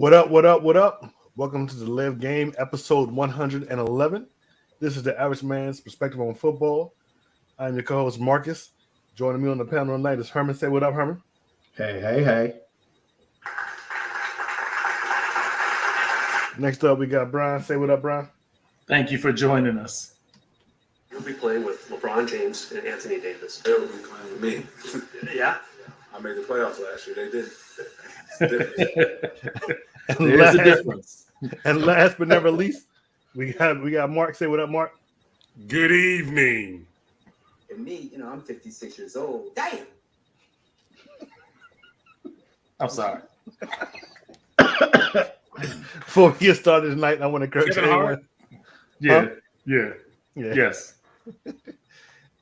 What up, what up, what up? Welcome to the Live Game, episode 111. This is the average man's perspective on football. I'm your co-host, Marcus. Joining me on the panel tonight is Herman. Say what up, Herman. Hey. Next up, we got Brian. Say what up, Brian. Thank you for joining us. You'll be playing with LeBron James and Anthony Davis. They'll be playing with me. Yeah. I made the playoffs last year. They didn't. There's a difference. And last but never least, we got Mark. Say what up, Mark. Good evening. And me, I'm 56 years old. Damn. I'm sorry. Before we get started tonight, I want to encourage everyone. Yes.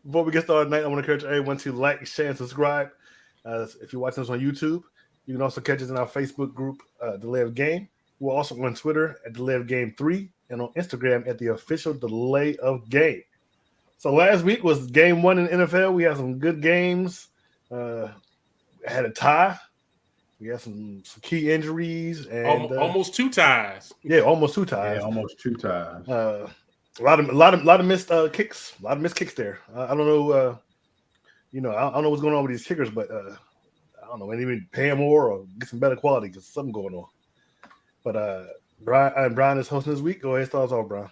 Before we get started tonight, I want to encourage everyone to like, share, and subscribe. If you're watching us on YouTube, you can also catch us in our Facebook group, The Live Game. We're also on Twitter at The Live Game 3 and on Instagram at the official Delay of Game. So last week was game one in the NFL. We had some good games. Had a tie. We had some key injuries and almost two ties. Yeah, almost two ties. Yeah, almost two ties. A lot of missed kicks. A lot of missed kicks there. I don't know. I don't know what's going on with these kickers, but I don't know. Maybe even pay them more or get some better quality because something going on. But Brian is hosting this week. Go ahead, start us off, Brian.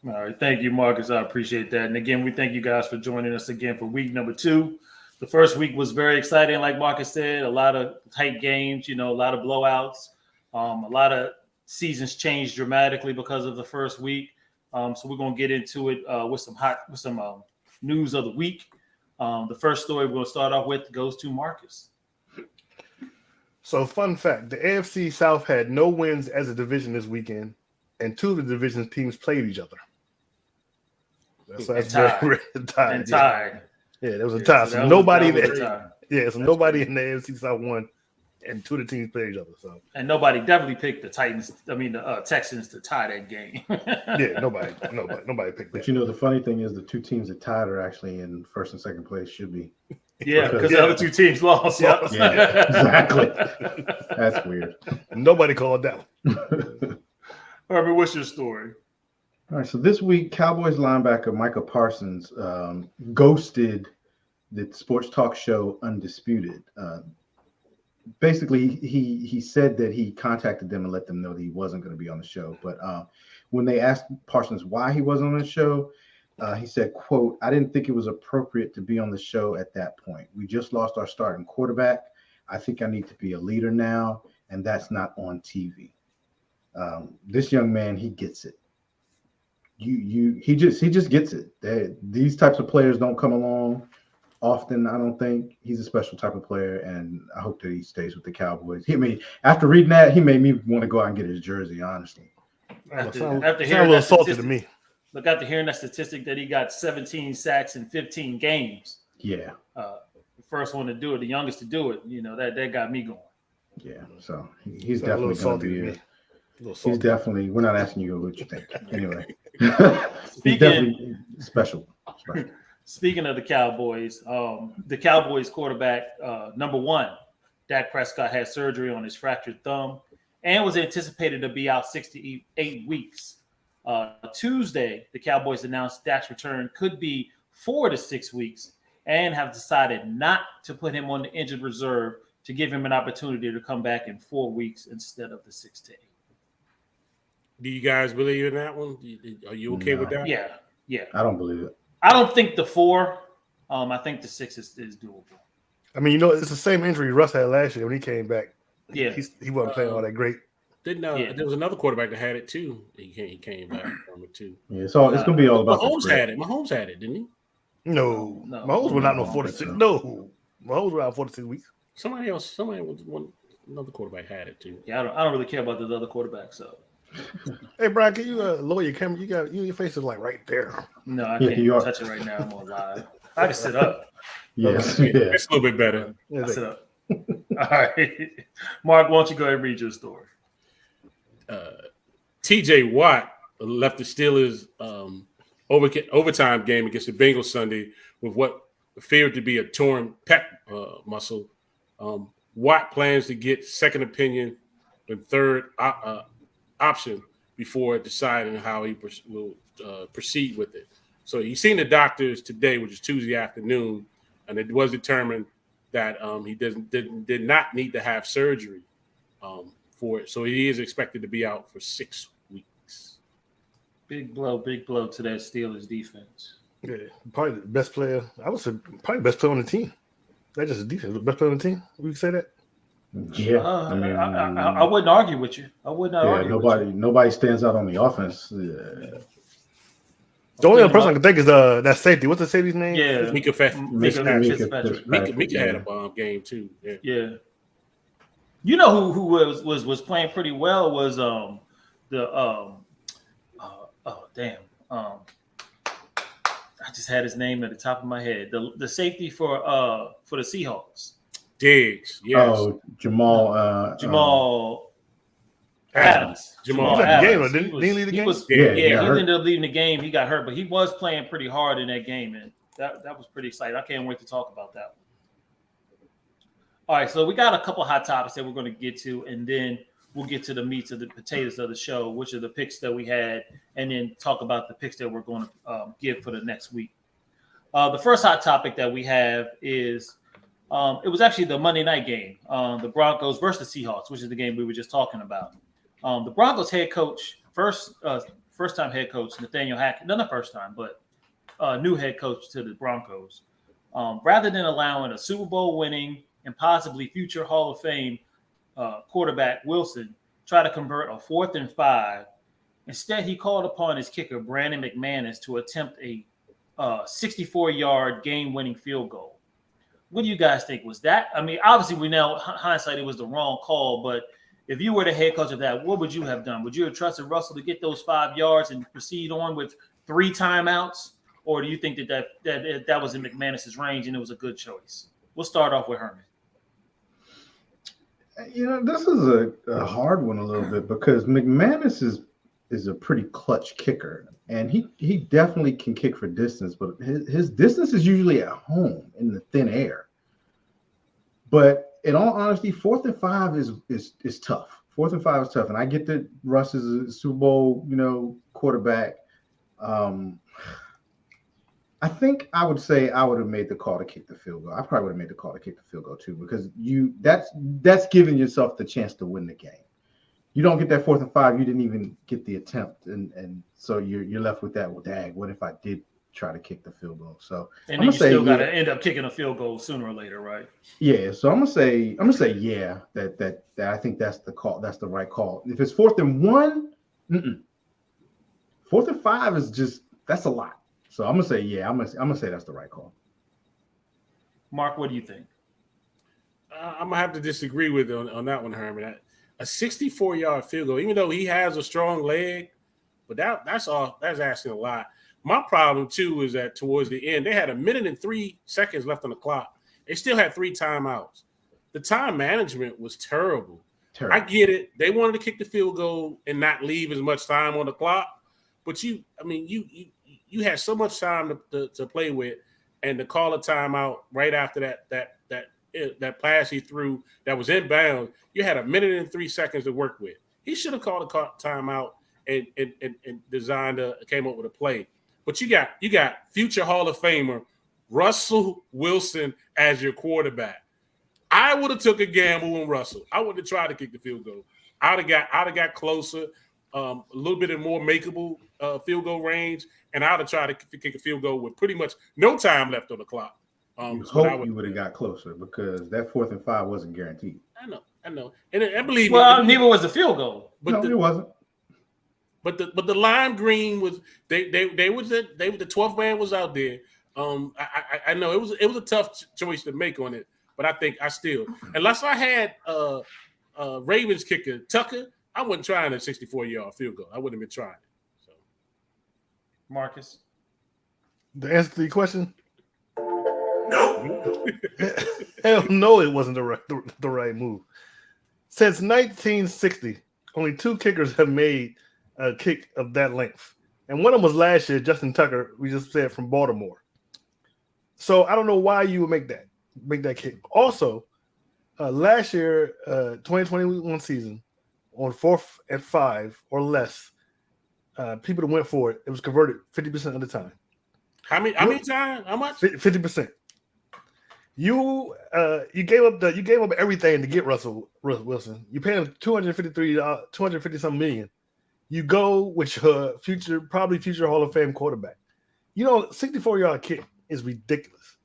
All right. Thank you, Marcus. I appreciate that. And again, we thank you guys for joining us again for week number 2. The first week was very exciting, like Marcus said. A lot of tight games, a lot of blowouts. A lot of seasons changed dramatically because of the first week. So we're gonna get into it with some news of the week. The first story we're gonna start off with goes to Marcus. So, fun fact: the AFC South had no wins as a division this weekend, and 2 of the division's teams played each other. That's tied. Tied. Yeah, there was a tie. So nobody in the AFC South won, and 2 of the teams played each other. So, and nobody definitely picked the Texans to tie that game. Yeah, nobody picked that. But the funny thing is the 2 teams that tied are actually in first and second place. Should be. Yeah, because the other 2 teams lost. Yep. Yeah, exactly. That's weird. Nobody called that one. Herman, what's your story? All right, so this week, Cowboys linebacker Micah Parsons ghosted the sports talk show Undisputed. Basically, he said that he contacted them and let them know that he wasn't going to be on the show. But when they asked Parsons why he wasn't on the show, he said, quote, "I didn't think it was appropriate to be on the show at that point. We just lost our starting quarterback. I think I need to be a leader now, and that's not on TV." This young man, he gets it. He just gets it. These types of players don't come along often. I don't think. He's a special type of player, and I hope that he stays with the Cowboys. After reading that, he made me want to go out and get his jersey. Honestly, after hearing a little salty to me. Look, after hearing that statistic that he got 17 sacks in 15 games. Yeah. The first one to do it, the youngest to do it. That got me going. Yeah. So he's definitely going to be. He's definitely. We're not asking you what you think. Anyway, he's definitely special. Speaking of the Cowboys, the Cowboys quarterback, number 1, Dak Prescott, had surgery on his fractured thumb and was anticipated to be out 6 to 8 weeks. Tuesday, the Cowboys announced Dak's return could be 4 to 6 weeks and have decided not to put him on the injured reserve to give him an opportunity to come back in 4 weeks instead of the 6 to 8. Do you guys believe in that one? Are you okay with that? Yeah. I don't believe it. I don't think the 4. I think the 6 is doable. I mean, it's the same injury Russ had last year when he came back. Yeah, he wasn't playing all that great. There was another quarterback that had it too. He came back from it too. Yeah, so it's gonna be all about. Mahomes had it. Mahomes had it, didn't he? No. Mahomes was not no 46. No, Mahomes was out 46 weeks. Somebody another quarterback had it too. Yeah, I don't really care about the other quarterback. So, hey Brian, can you lower your camera? Your face is like right there. No, I can't touch it right now. I'm on live. I can sit up. Yes, it's a little bit better. I sit up. All right, Mark, why don't you go ahead and read your story? T.J. Watt left the Steelers overtime game against the Bengals Sunday with what appeared to be a torn pec muscle. Watt plans to get second opinion and third option before deciding how he will proceed with it. So he's seen the doctors today, which is Tuesday afternoon, and it was determined that he did not need to have surgery for it. So he is expected to be out for 6 weeks. Big blow to that Steelers defense. Yeah, probably the best player. I would say probably the best player on the team. That's just a defense. The best player on the team. We can say that. Yeah, I wouldn't argue with you. I would not argue. Nobody stands out on the offense. The only other person I can think is that safety. What's the safety's name? Yeah, Mika Fitzpatrick. Mika had a bomb game too. Yeah. You know who was playing pretty well was I just had his name at the top of my head. The safety for the Seahawks. Diggs. Yes. Oh, Jamal Adams. Jamal Adams. Didn't he leave the game? He ended up leaving the game. He got hurt, but he was playing pretty hard in that game, and that was pretty exciting. I can't wait to talk about that one. All right, so we got a couple hot topics that we're going to get to, and then we'll get to the meats of the potatoes of the show, which are the picks that we had, and then talk about the picks that we're going to give for the next week. The first hot topic that we have is it was actually the Monday night game, the Broncos versus the Seahawks, which is the game we were just talking about. The Broncos head coach, first-time head coach, Nathaniel Hackett, not the first time, but new head coach to the Broncos. Rather than allowing a Super Bowl winning and possibly future Hall of Fame quarterback Wilson try to convert a 4th and 5, instead he called upon his kicker Brandon McManus to attempt a 64-yard game-winning field goal. What do you guys think? Was that? I mean, obviously we know hindsight it was the wrong call, but if you were the head coach of that, what would you have done? Would you have trusted Russell to get those 5 yards and proceed on with 3 timeouts, or do you think that was in McManus's range and it was a good choice? We'll start off with Herman. This is a hard one a little bit because McManus is a pretty clutch kicker, and he definitely can kick for distance, but his distance is usually at home in the thin air. But in all honesty, 4th and 5 is tough. 4th and 5 is tough, and I get that Russ is a Super Bowl quarterback. I think I would say I would have made the call to kick the field goal. I probably would have made the call to kick the field goal too, because that's giving yourself the chance to win the game. You don't get that 4th and 5, you didn't even get the attempt, and so you're left with that. Well, dang, what if I did try to kick the field goal? So and then you still got to end up kicking a field goal sooner or later, right? Yeah. So I'm gonna say yeah. That I think that's the call. That's the right call. If it's 4th and 1, 4th and 5 is that's a lot. So I'm gonna say yeah. I'm gonna say that's the right call. Mark, what do you think? I'm gonna have to disagree with on that one, Herman. A 64-yard field goal, even though he has a strong leg, but that's asking a lot. My problem too is that towards the end, they had 1 minute and 3 seconds left on the clock. They still had 3 timeouts. The time management was terrible. I get it. They wanted to kick the field goal and not leave as much time on the clock, but you had so much time to play with, and to call a timeout right after that pass he threw that was inbound, you had 1 minute and 3 seconds to work with. He should have called a timeout and came up with a play. But you got future Hall of Famer Russell Wilson as your quarterback. I would have took a gamble on Russell. I would have tried to kick the field goal. I'd have got closer, a little bit more makeable field goal range, and I'd have tried to kick a field goal with pretty much no time left on the clock. You hope you would have got closer, because that 4th and 5 wasn't guaranteed. I know, and I believe. Well, neither was the field goal. But no, it wasn't. But the lime green was they was the 12th man was out there. I know it was a tough choice to make on it, but I think I still, unless I had Ravens kicker Tucker, I wasn't trying a 64-yard field goal. I wouldn't have been trying it. So, Marcus, the answer to your question. No. Hell no, it wasn't the right move. Since 1960, only 2 kickers have made a kick of that length. And one of them was last year, Justin Tucker, we just said, from Baltimore. So I don't know why you would make that kick. Also, last year, 2021 season, on 4th and 5 or less, people that went for it, it was converted 50% of the time. How many times? How much? 50%. You gave up everything to get Russell Wilson. You pay him $250 some million. You go with your probably future Hall of Fame quarterback. 64-yard kick is ridiculous.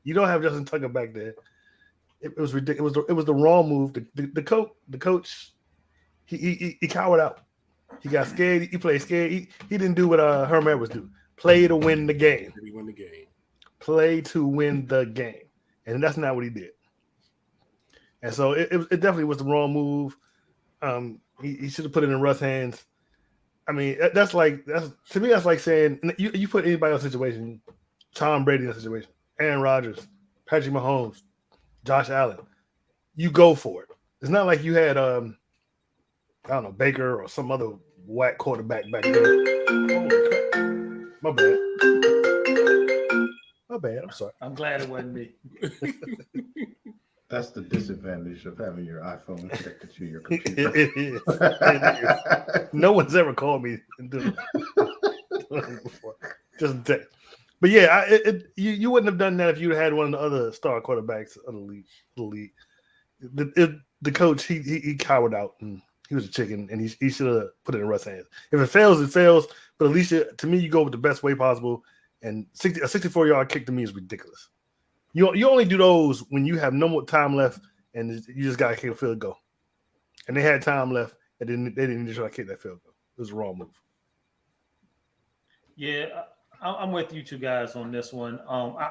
You don't have Justin Tucker back there. It was ridiculous. It was the wrong move. The coach, he cowered out. He got scared. He played scared. He didn't do what Herm Edwards do. Play to win the game. Play to win the game. And that's not what he did. And so it definitely was the wrong move. He should have put it in Russ' hands. I mean, that's like saying you put anybody in a situation, Tom Brady in a situation, Aaron Rodgers, Patrick Mahomes, Josh Allen, you go for it. It's not like you had I don't know, Baker or some other whack quarterback back there. Holy crap. My bad. I'm sorry. I'm glad it wasn't me. That's the disadvantage of having your iPhone connected to your computer. It is. No one's ever called me before. Just in text. But yeah, you wouldn't have done that if you had one of the other star quarterbacks of the league. The coach he cowered out and he was a chicken, and he should have put it in Russ' hands. If it fails, it fails. But at least to me, you go with the best way possible. And a 64-yard kick to me is ridiculous. You only do those when you have no more time left, and you just got to kick a field goal. And they had time left, and then they didn't try to kick that field goal. It was the wrong move. Yeah, I'm with you two guys on this one.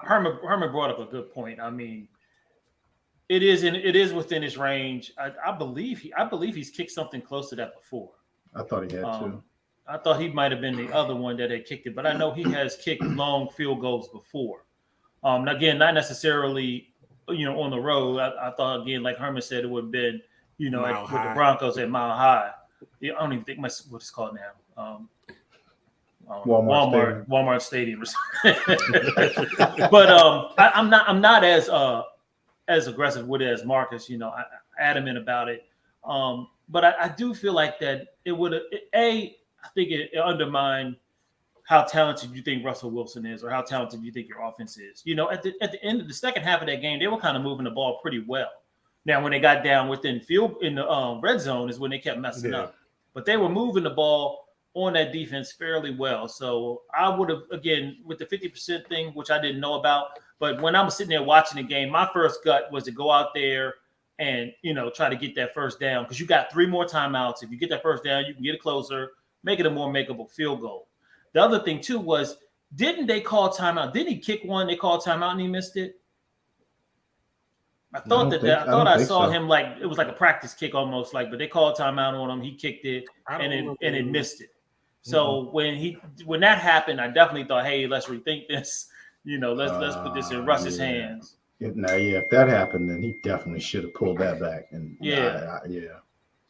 Herman brought up a good point. I mean, it is within his range. I believe he's kicked something close to that before. I thought he had too. I thought he might have been the other one that had kicked it, but I know he has kicked long field goals before. Again, not necessarily, on the road. I thought, again, like Herman said, it would have been, with the Broncos at Mile High. I don't even think what it's called now. Walmart Stadium. But I'm not as aggressive with it as Marcus. Adamant about it. But I do feel like that it would have. I think it undermined how talented you think Russell Wilson is, or how talented you think your offense is. At the end of the second half of that game, they were kind of moving the ball pretty well. Now, when they got down within field in the red zone is when they kept messing up. But they were moving the ball on that defense fairly well. So I would have, again, with the 50% thing, which I didn't know about, but when I was sitting there watching the game, my first gut was to go out there and, try to get that first down, because you got 3 more timeouts. If you get that first down, you can get it closer, make it a more makeable field goal. The other thing, too, was didn't they call timeout? Didn't he kick one? They called timeout and he missed it? I thought I saw him like it was like a practice kick almost, but they called timeout on him. He kicked it and it missed it. So when that happened, I definitely thought, hey, let's rethink this. Let's put this in Russ's hands. If that happened, then he definitely should have pulled that back. And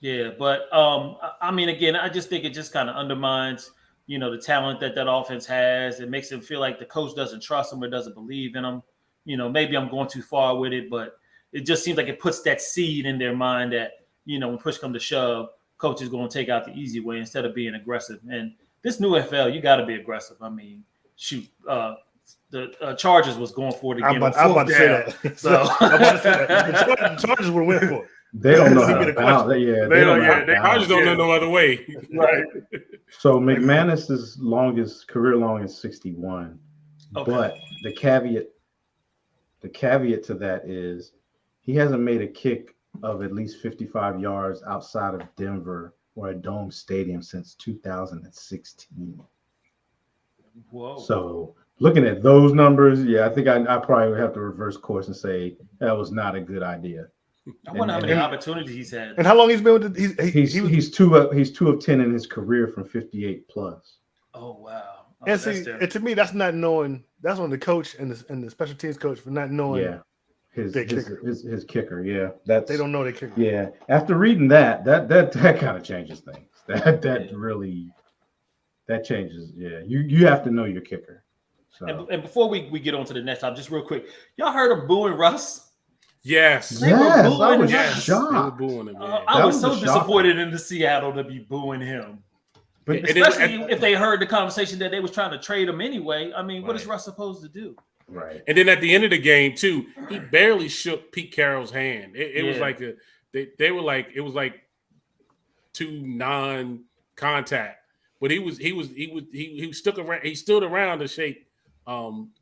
Yeah, but I mean, again, I just think it just kind of undermines, the talent that offense has. It makes it feel like the coach doesn't trust him or doesn't believe in him. Maybe I'm going too far with it, but it just seems like it puts that seed in their mind that, when push comes to shove, coach is going to take out the easy way instead of being aggressive. And this new NFL, you got to be aggressive. I mean, shoot, the Chargers was going for it again. I'm about to say that. So I'm about to say that. The Chargers would win for it. They don't know how to bounce. They just don't know no other way. Right. So McManus's career long is 61. Okay. But the caveat to that is he hasn't made a kick of at least 55 yards outside of Denver or a dome stadium since 2016. Whoa. So looking at those numbers, I think I probably would have to reverse course and say that was not a good idea. I wonder how many opportunities he's had. And how long he's been with he's 2 of 10 in his career from 58 plus. Oh wow. And to me, that's not knowing. That's on the coach and the special teams coach for not knowing. Yeah, his kicker. Yeah, they don't know their kicker. Yeah, after reading that kind of changes things. That really changes. Yeah, you have to know your kicker. So. And before we get on to the next topic, just real quick, y'all heard of booing Russ? Yes. They were Yes, I booing was him. Yes. They were shocked. booing him, man. I That was was so a shocker. disappointed in the Seattle to be booing him. But And then- Especially if they heard the conversation that they was trying to trade him anyway. I mean, what is Right. Russ supposed to do? right. And then at the end of the game, too, he barely shook Pete Carroll's hand. It was Yeah. like they were like it was like two non-contact, but he stuck around. He stood around to shake.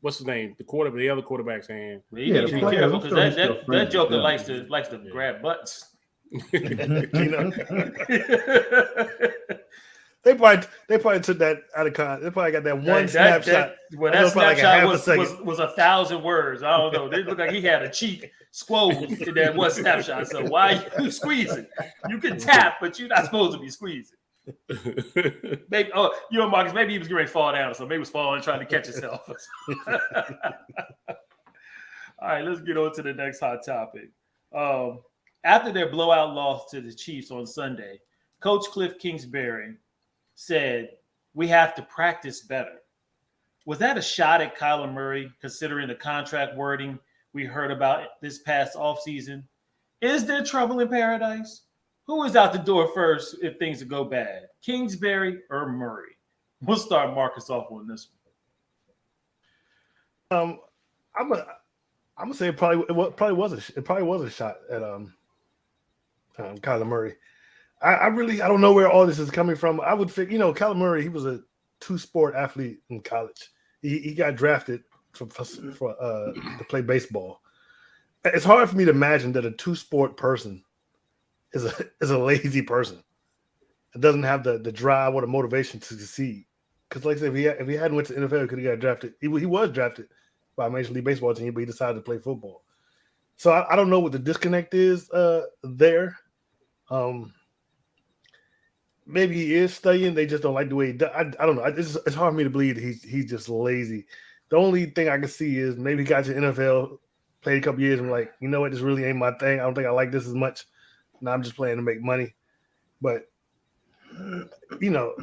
What's his name? The other quarterback's hand. Well, you Yeah, need to the be players, careful I'm because sure he's still that friends Joker with them. likes to Yeah. grab butts. You know, they probably took that out of context. They probably got that one snapshot. Well, I know that it's probably like a snapshot half a was second. 1,000 words. I don't know. It looked like he had a cheek squoze in that one snapshot. So why you squeezing? You can tap, but you're not supposed to be squeezing. Maybe, Marcus, maybe he was getting ready to fall down, so maybe he was falling trying to catch himself. All right, let's get on to the next hot topic. After their blowout loss to the Chiefs on Sunday, Coach Cliff Kingsbury said, "We have to practice better." Was that a shot at Kyler Murray, considering the contract wording we heard about this past offseason? Is there trouble in paradise? Who is out the door first if things go bad, Kingsbury or Murray? We'll start Marcus off on this I'm gonna say it probably was a shot at Kyler Murray. I don't know where all this is coming from. I would think, Kyler Murray, he was a two-sport athlete in college. He got drafted to play baseball. It's hard for me to imagine that a two-sport person is a lazy person. It doesn't have the drive or the motivation to succeed. Because, like I said, if he hadn't went to the NFL, he could have got drafted. He was drafted by a Major League Baseball team, but he decided to play football. So I don't know what the disconnect is there. Maybe he is studying. They just don't like the way he does. I don't know. It's hard for me to believe that he's just lazy. The only thing I can see is maybe he got to the NFL, played a couple years, and like, you know what, this really ain't my thing. I don't think I like this as much. Now I'm just playing to make money. But, I don't know.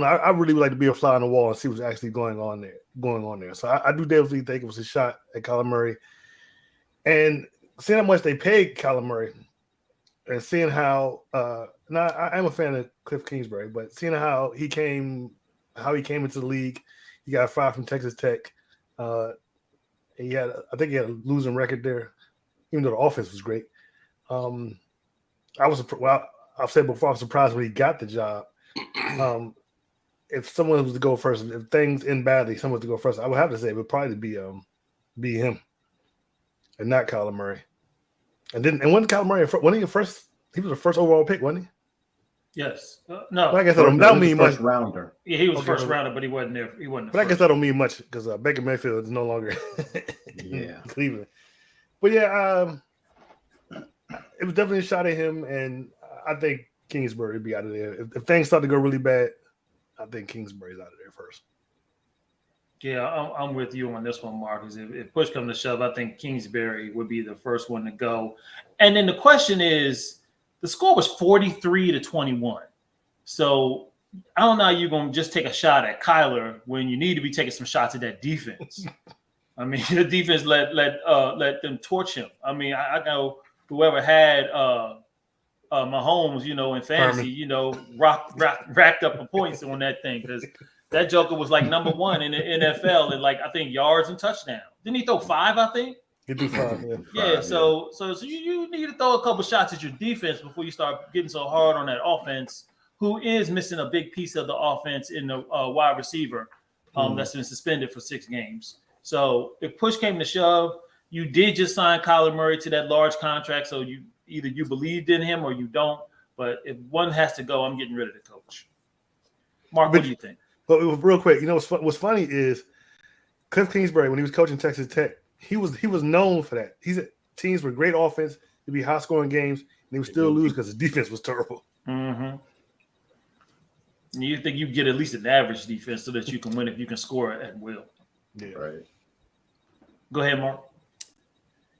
I really would like to be a fly on the wall and see what's actually going on there. So I do definitely think it was a shot at Kyler Murray. And seeing how much they paid Kyler Murray and seeing how now I am a fan of Cliff Kingsbury, but seeing how he came into the league, he got fired from Texas Tech. I think he had a losing record there, even though the offense was great. I've said before, I was surprised when he got the job. If someone was to go first, if things end badly, someone was to go first, I would have to say it would probably be him and not Kyler Murray. And when Kyler Murray, he was the first overall pick, wasn't he? Yes. No. But I guess that don't mean much. First rounder. Yeah, he was Okay. first rounder, but he wasn't there. He wasn't. But I guess that don't mean much because Baker Mayfield is no longer Yeah. in Cleveland. But yeah, it was definitely a shot at him, and I think Kingsbury would be out of there. If things start to go really bad, I think Kingsbury's out of there first. Yeah, I'm with you on this one, Marcus. If push comes to shove, I think Kingsbury would be the first one to go. And then the question is, the score was 43-21. So I don't know how you're going to just take a shot at Kyler when you need to be taking some shots at that defense. I mean, the defense let them torch him. I mean, I know whoever had Mahomes, in fantasy, racked up the points on that thing because that joker was like number one in the NFL in I think yards and touchdowns. Didn't he throw 5? I think. He threw 5. Yeah. Yeah. So you need to throw a couple shots at your defense before you start getting so hard on that offense, who is missing a big piece of the offense in the wide receiver that's been suspended for 6 games. So if push came to shove, you did just sign Kyler Murray to that large contract. So either you believed in him or you don't. But if one has to go, I'm getting rid of the coach. Mark, what do you think? But real quick, what's funny is Cliff Kingsbury, when he was coaching Texas Tech, he was known for that. Teams with great offense, to be high scoring games, and he would still lose because his defense was terrible. Mm-hmm. You think you get at least an average defense so that you can win if you can score at will. Yeah. Right. Go ahead, Mark.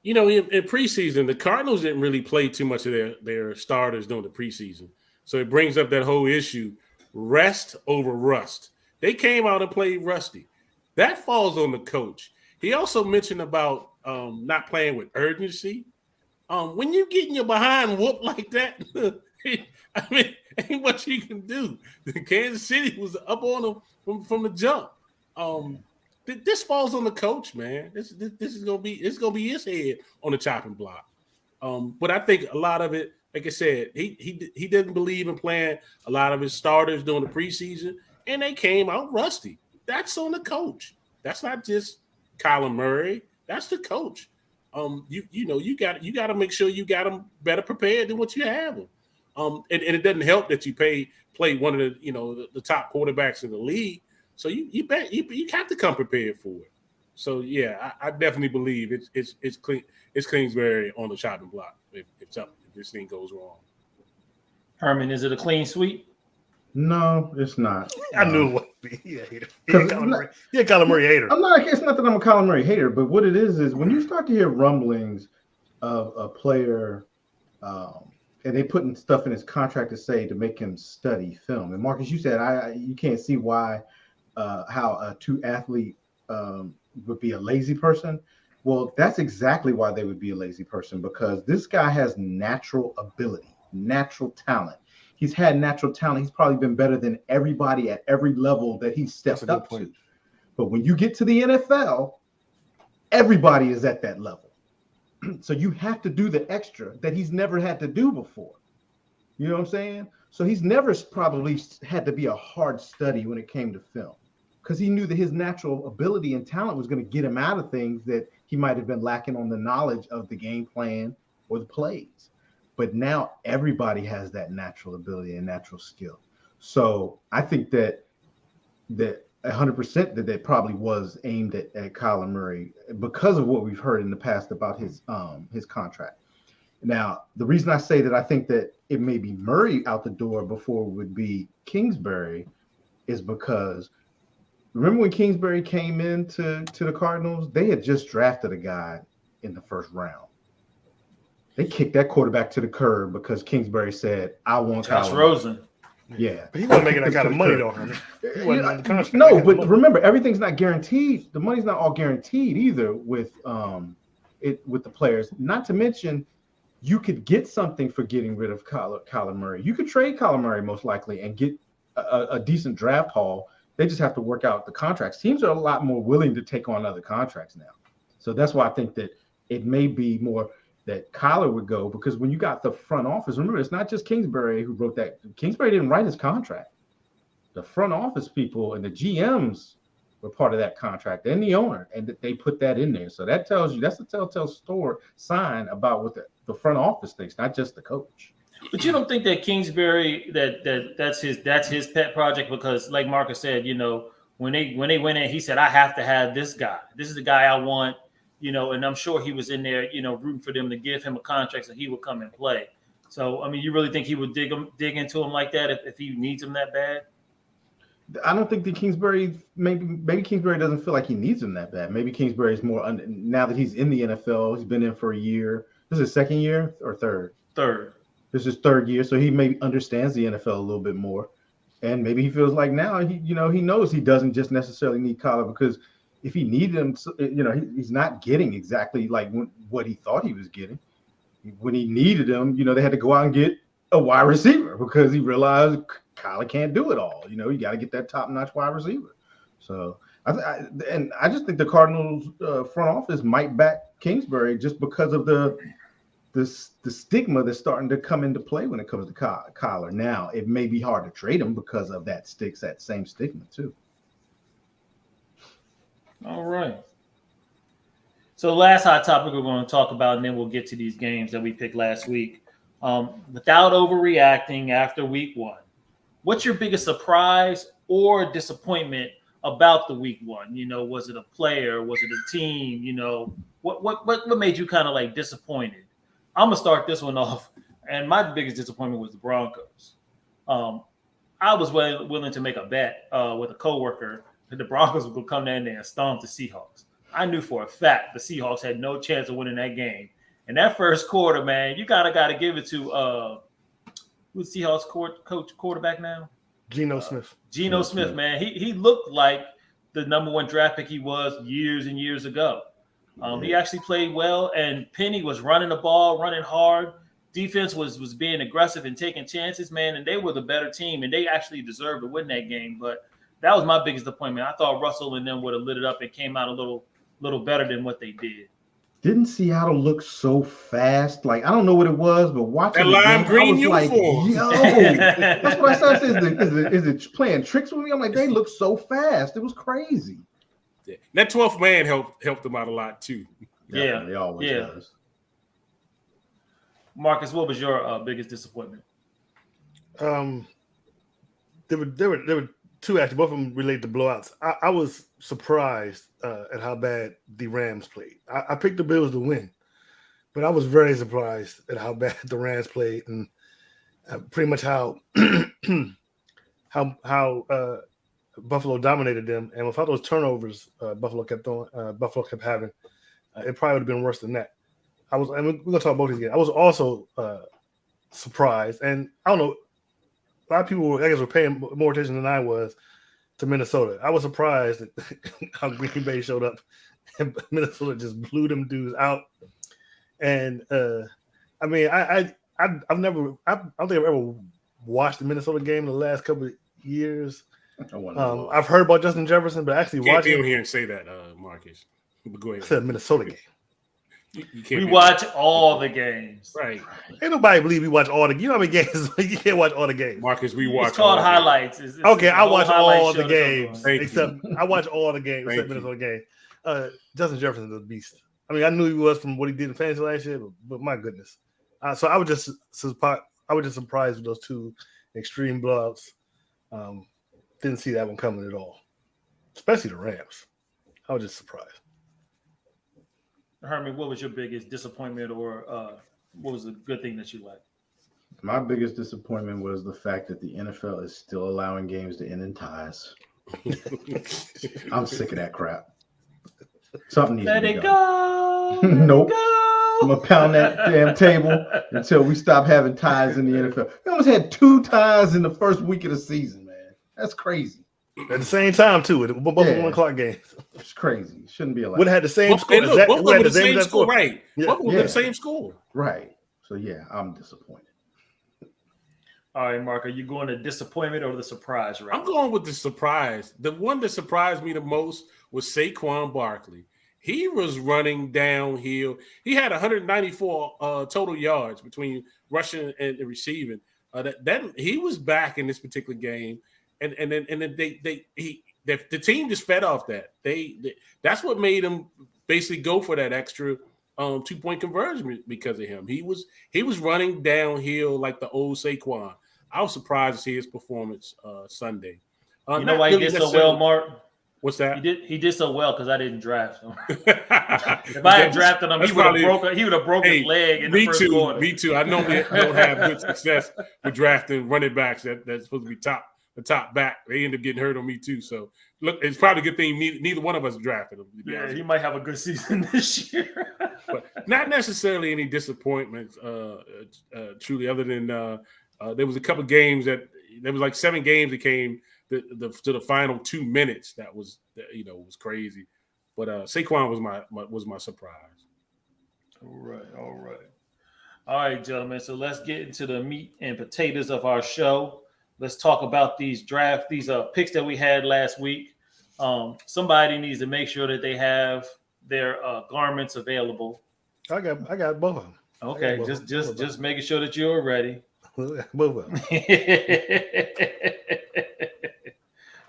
In preseason, the Cardinals didn't really play too much of their starters during the preseason. So it brings up that whole issue, rest over rust. They came out and played rusty. That falls on the coach. He also mentioned about not playing with urgency. When you getting your behind whooped like that, I mean, ain't much you can do. Kansas City was up on them from the jump. This falls on the coach, man. This is gonna be his head on the chopping block. But I think a lot of it, like I said, he didn't believe in playing a lot of his starters during the preseason, and they came out rusty. That's on the coach. That's not just Kyler Murray. That's the coach. You got to make sure you got them better prepared than what you have them. And it doesn't help that you play one of the top quarterbacks in the league. So you have to come prepared for it. So yeah, I definitely believe it's Kingsbury on the chopping block if this thing goes wrong. Herman, is it a clean sweep? No, it's not. I knew it would be. He a hater. He a Kyler Murray hater. It's not that I'm a Kyler Murray hater, but what it is when you start to hear rumblings of a player, and they putting stuff in his contract to make him study film. And Marcus, you said you can't see why how a true athlete would be a lazy person. Well, that's exactly why they would be a lazy person, because this guy has natural ability, natural talent. He's had natural talent. He's probably been better than everybody at every level that he's stepped up to. But when you get to the NFL, everybody is at that level. So you have to do the extra that he's never had to do before. You know what I'm saying? So he's never probably had to be a hard study when it came to film, because he knew that his natural ability and talent was going to get him out of things that he might have been lacking on the knowledge of the game plan or the plays. But now everybody has that natural ability and natural skill. So I think that 100% that probably was aimed at Kyler Murray because of what we've heard in the past about his contract. Now, the reason I say that I think that it may be Murray out the door before it would be Kingsbury is because remember when Kingsbury came into the Cardinals, they had just drafted a guy in the first round. They kicked that quarterback to the curb because Kingsbury said, I want Josh Kyler. Rosen. Yeah. But he wasn't making that kind of money, though. He wasn't on the contract. No, but remember, everything's not guaranteed. The money's not all guaranteed either with the players. Not to mention, you could get something for getting rid of Kyler Murray. You could trade Kyler Murray most likely and get a decent draft haul. They just have to work out the contracts. Teams are a lot more willing to take on other contracts now. So that's why I think that it may be more that Kyler would go, because when you got the front office, remember, it's not just Kingsbury who wrote that. Kingsbury didn't write his contract. The front office people and the GMs were part of that contract and the owner, and they put that in there. So that tells you, that's a telltale sign about what the front office thinks, not just the coach. But you don't think that Kingsbury that's his pet project? Because like Marcus said, when they went in, he said, I have to have this guy. This is the guy I want. And I'm sure he was in there, rooting for them to give him a contract so he would come and play. So, I mean, you really think he would dig into him like that if he needs him that bad? I don't think that Kingsbury, maybe Kingsbury doesn't feel like he needs him that bad. Maybe Kingsbury is more, now that he's in the NFL, he's been in for a year. This is his second year or third? Third. This is third year, so he maybe understands the NFL a little bit more. And maybe he feels like now, he knows he doesn't just necessarily need Kyler, because if he needed him, he's not getting exactly like what he thought he was getting. When he needed him, they had to go out and get a wide receiver because he realized Kyler can't do it all. You got to get that top-notch wide receiver. So, I just think the Cardinals front office might back Kingsbury just because of the stigma that's starting to come into play when it comes to Kyler. Now, it may be hard to trade him because of that same stigma too. All right. So last hot topic we're going to talk about, and then we'll get to these games that we picked last week. Without overreacting after week one, what's your biggest surprise or disappointment about the week one? Was it a player? Was it a team? What made you kind of like disappointed? I'm going to start this one off. And my biggest disappointment was the Broncos. I was willing to make a bet with a coworker that the Broncos would come down there and stomp the Seahawks. I knew for a fact the Seahawks had no chance of winning that game. And that first quarter, man, you gotta give it to who's Seahawks quarterback now? Geno Smith. Geno Smith, man. He looked like the number one draft pick he was years and years ago. He actually played well, and Penny was running the ball, running hard. Defense was being aggressive and taking chances, man, and they were the better team, and they actually deserved to win that game. But that was my biggest disappointment. I thought Russell and them would have lit it up and came out a little better than what they did. Didn't Seattle look so fast? Like, I don't know what it was, but watching That the lime game, green I was uniform. like, yo, that's what I said. Is it playing tricks with me? I'm like, they look so fast. It was crazy. Yeah. That 12th man helped them out a lot too. Definitely, always yeah. does. Marcus, what was your biggest disappointment? There were two, actually, both of them related to blowouts. I was surprised at how bad the Rams played. I picked the Bills to win, but I was very surprised at how bad the Rams played and pretty much how Buffalo dominated them. And without those turnovers Buffalo kept having, it probably would have been worse than that. And we're gonna talk about these games. I was also surprised, and I don't know, a lot of people, I guess, were paying more attention than I was to Minnesota. I was surprised at how Green Bay showed up, and Minnesota just blew them dudes out. And I mean, I don't think I've ever watched the Minnesota game in the last couple of years. I've heard about Justin Jefferson, but actually Can't be watching on here and say that, Marcus. But go ahead. I said Minnesota game. We watch all the games. Right. Ain't nobody believe we watch all the. You know how many games you can't watch all the games. Marcus, we watch. It's called highlights. Okay, I watch all the show games Thank except I watch all the games except Minnesota game. Justin Jefferson is a beast. I mean, I knew he was from what he did in fantasy last year, but my goodness. So I was just surprised with those two extreme blowouts. Didn't see that one coming at all, especially the Rams. I was just surprised. Herman, what was your biggest disappointment, or what was the good thing that you liked? My biggest disappointment was the fact that the NFL is still allowing games to end in ties. I'm sick of that crap. Something needs to be done. Go. Nope. Go. I'm gonna pound that damn table until we stop having ties in the NFL. We almost had 2 ties in the first week of the season, man. That's crazy. At the same time, too. Both 1 o'clock games. It's crazy. It shouldn't be allowed. Would have had the same score. Both of them were the same score, right? Yeah. Both of them were the same score. Right. So, yeah, I'm disappointed. All right, Mark, are you going to disappointment or the surprise route? I'm going with the surprise. The one that surprised me the most was Saquon Barkley. He was running downhill. He had 194 total yards between rushing and receiving. That he was back in this particular game, and then the team just fed off that. That's what made him basically go for that extra 2-point conversion because of him. He was running downhill like the old Saquon. I was surprised to see his performance Sunday. You know why he did so well, Mark? What's that? He did so well because I didn't draft him. If I had drafted him, he would have broken his leg in the first quarter. Me too. I normally don't have good success with drafting running backs that's supposed to be the top back. They end up getting hurt on me too. So look, it's probably a good thing neither one of us drafted him. Yeah, he might have a good season this year. But not necessarily any disappointments, truly, other than there was a couple games there was like 7 games that came to the final 2 minutes. That was was crazy. But Saquon was my surprise. All right, gentlemen. So let's get into the meat and potatoes of our show. Let's talk about these picks that we had last week. Somebody needs to make sure that they have their garments available. I got both of them. Okay, just making sure that you're ready. Both of them.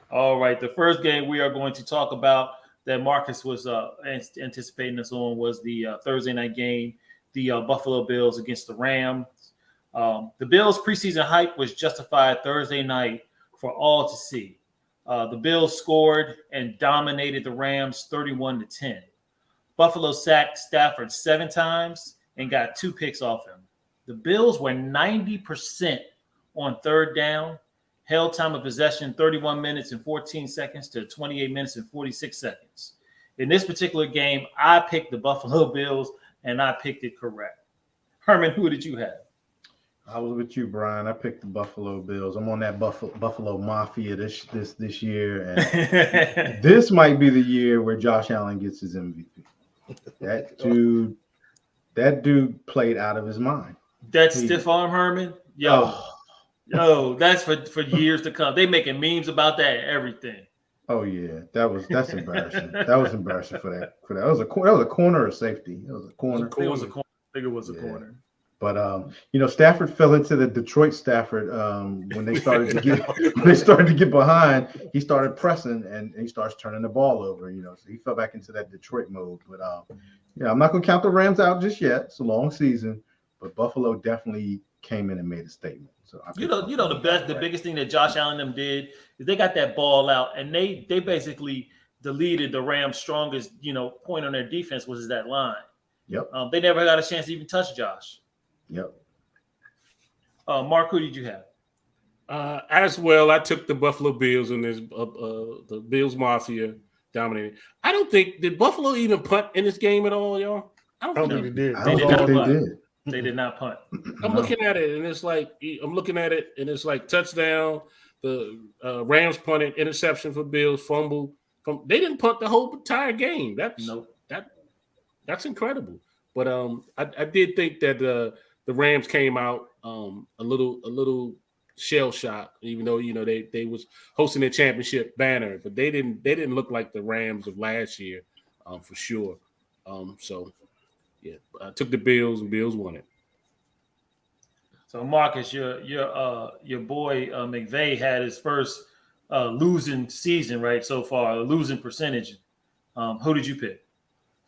All right, the first game we are going to talk about that Marcus was anticipating us on was the Thursday night game, the Buffalo Bills against the Rams. The Bills' preseason hype was justified Thursday night for all to see. The Bills scored and dominated the Rams 31-10. Buffalo sacked Stafford 7 times and got 2 picks off him. The Bills were 90% on third down, held time of possession 31 minutes and 14 seconds to 28 minutes and 46 seconds. In this particular game, I picked the Buffalo Bills, and I picked it correct. Herman, who did you have? I was with you, Brian. I picked the Buffalo Bills. I'm on that Buffalo Mafia this year, and this might be the year where Josh Allen gets his MVP. That dude played out of his mind. That stiff arm Herman, yo, Oh, yo, that's for years to come. They making memes about that and everything. oh yeah, that's embarrassing. That was embarrassing for that. That was a corner or safety. It was a corner. I think it was a corner. I think it was a Yeah. corner. But Stafford fell into the Detroit Stafford when they started to get behind. He started pressing and he starts turning the ball over. So he fell back into that Detroit mode. But I'm not gonna count the Rams out just yet. It's a long season, but Buffalo definitely came in and made a statement. So the biggest thing that Josh Allen them did is they got that ball out and they basically deleted the Rams' strongest point on their defense was that line. Yep. They never got a chance to even touch Josh. Yep. Mark, who did you have? As well, I took the Buffalo Bills and the Bills Mafia dominated. I don't think did Buffalo even punt in this game at all, y'all. I don't think they did. I don't think they did. They did not punt. I'm looking at it, and it's like touchdown. The Rams punted, interception for Bills, fumble. They didn't punt the whole entire game. That's incredible. But I did think that the Rams came out a little shell shocked, even though they was hosting their championship banner, but they didn't look like the Rams of last year, for sure. So yeah, I took the Bills and Bills won it. So Marcus, your boy McVay had his first losing season right so far, losing percentage. Who did you pick?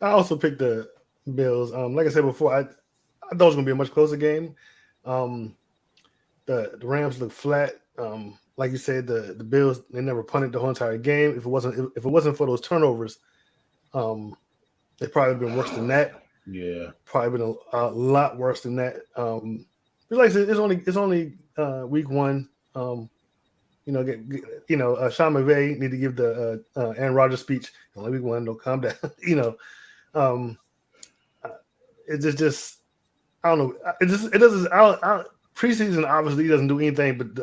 I also picked the Bills. Like I said before, I thought it was going to be a much closer game. The Rams look flat. Like you said, the Bills, they never punted the whole entire game. If it wasn't for those turnovers, it probably been worse than that. Yeah, probably been a lot worse than that. Like I said, it's only week one. Sean McVay need to give the Aaron Rodgers speech. Only week one, don't calm down. It's just I don't know. It doesn't. Preseason obviously doesn't do anything but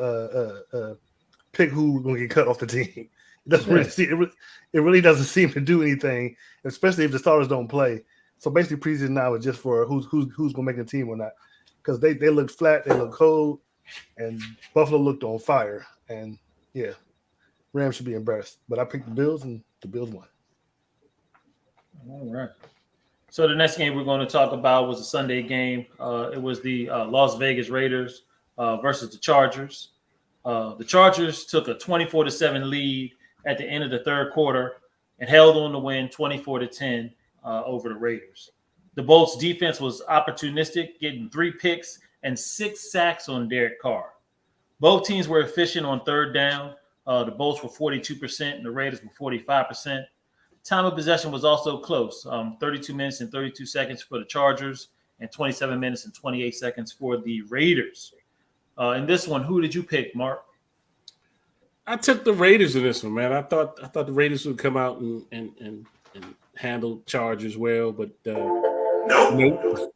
pick who's going to get cut off the team. It doesn't really see it. It really doesn't seem to do anything, especially if the starters don't play. So basically, preseason now is just for who's going to make the team or not. Because they looked flat, they looked cold, and Buffalo looked on fire. And yeah, Rams should be embarrassed. But I picked the Bills, and the Bills won. All right. So the next game we're going to talk about was a Sunday game. It was the Las Vegas Raiders versus the Chargers. The Chargers took a 24-7 lead at the end of the third quarter and held on to win 24-10 over the Raiders. The Bolts defense was opportunistic, getting 3 picks and 6 sacks on Derek Carr. Both teams were efficient on third down. The Bolts were 42% and the Raiders were 45%. Time of possession was also close, 32 minutes and 32 seconds for the Chargers and 27 minutes and 28 seconds for the Raiders. In this one, who did you pick, Mark? I took the Raiders in this one, man. I thought the Raiders would come out and handle Chargers well, but nope.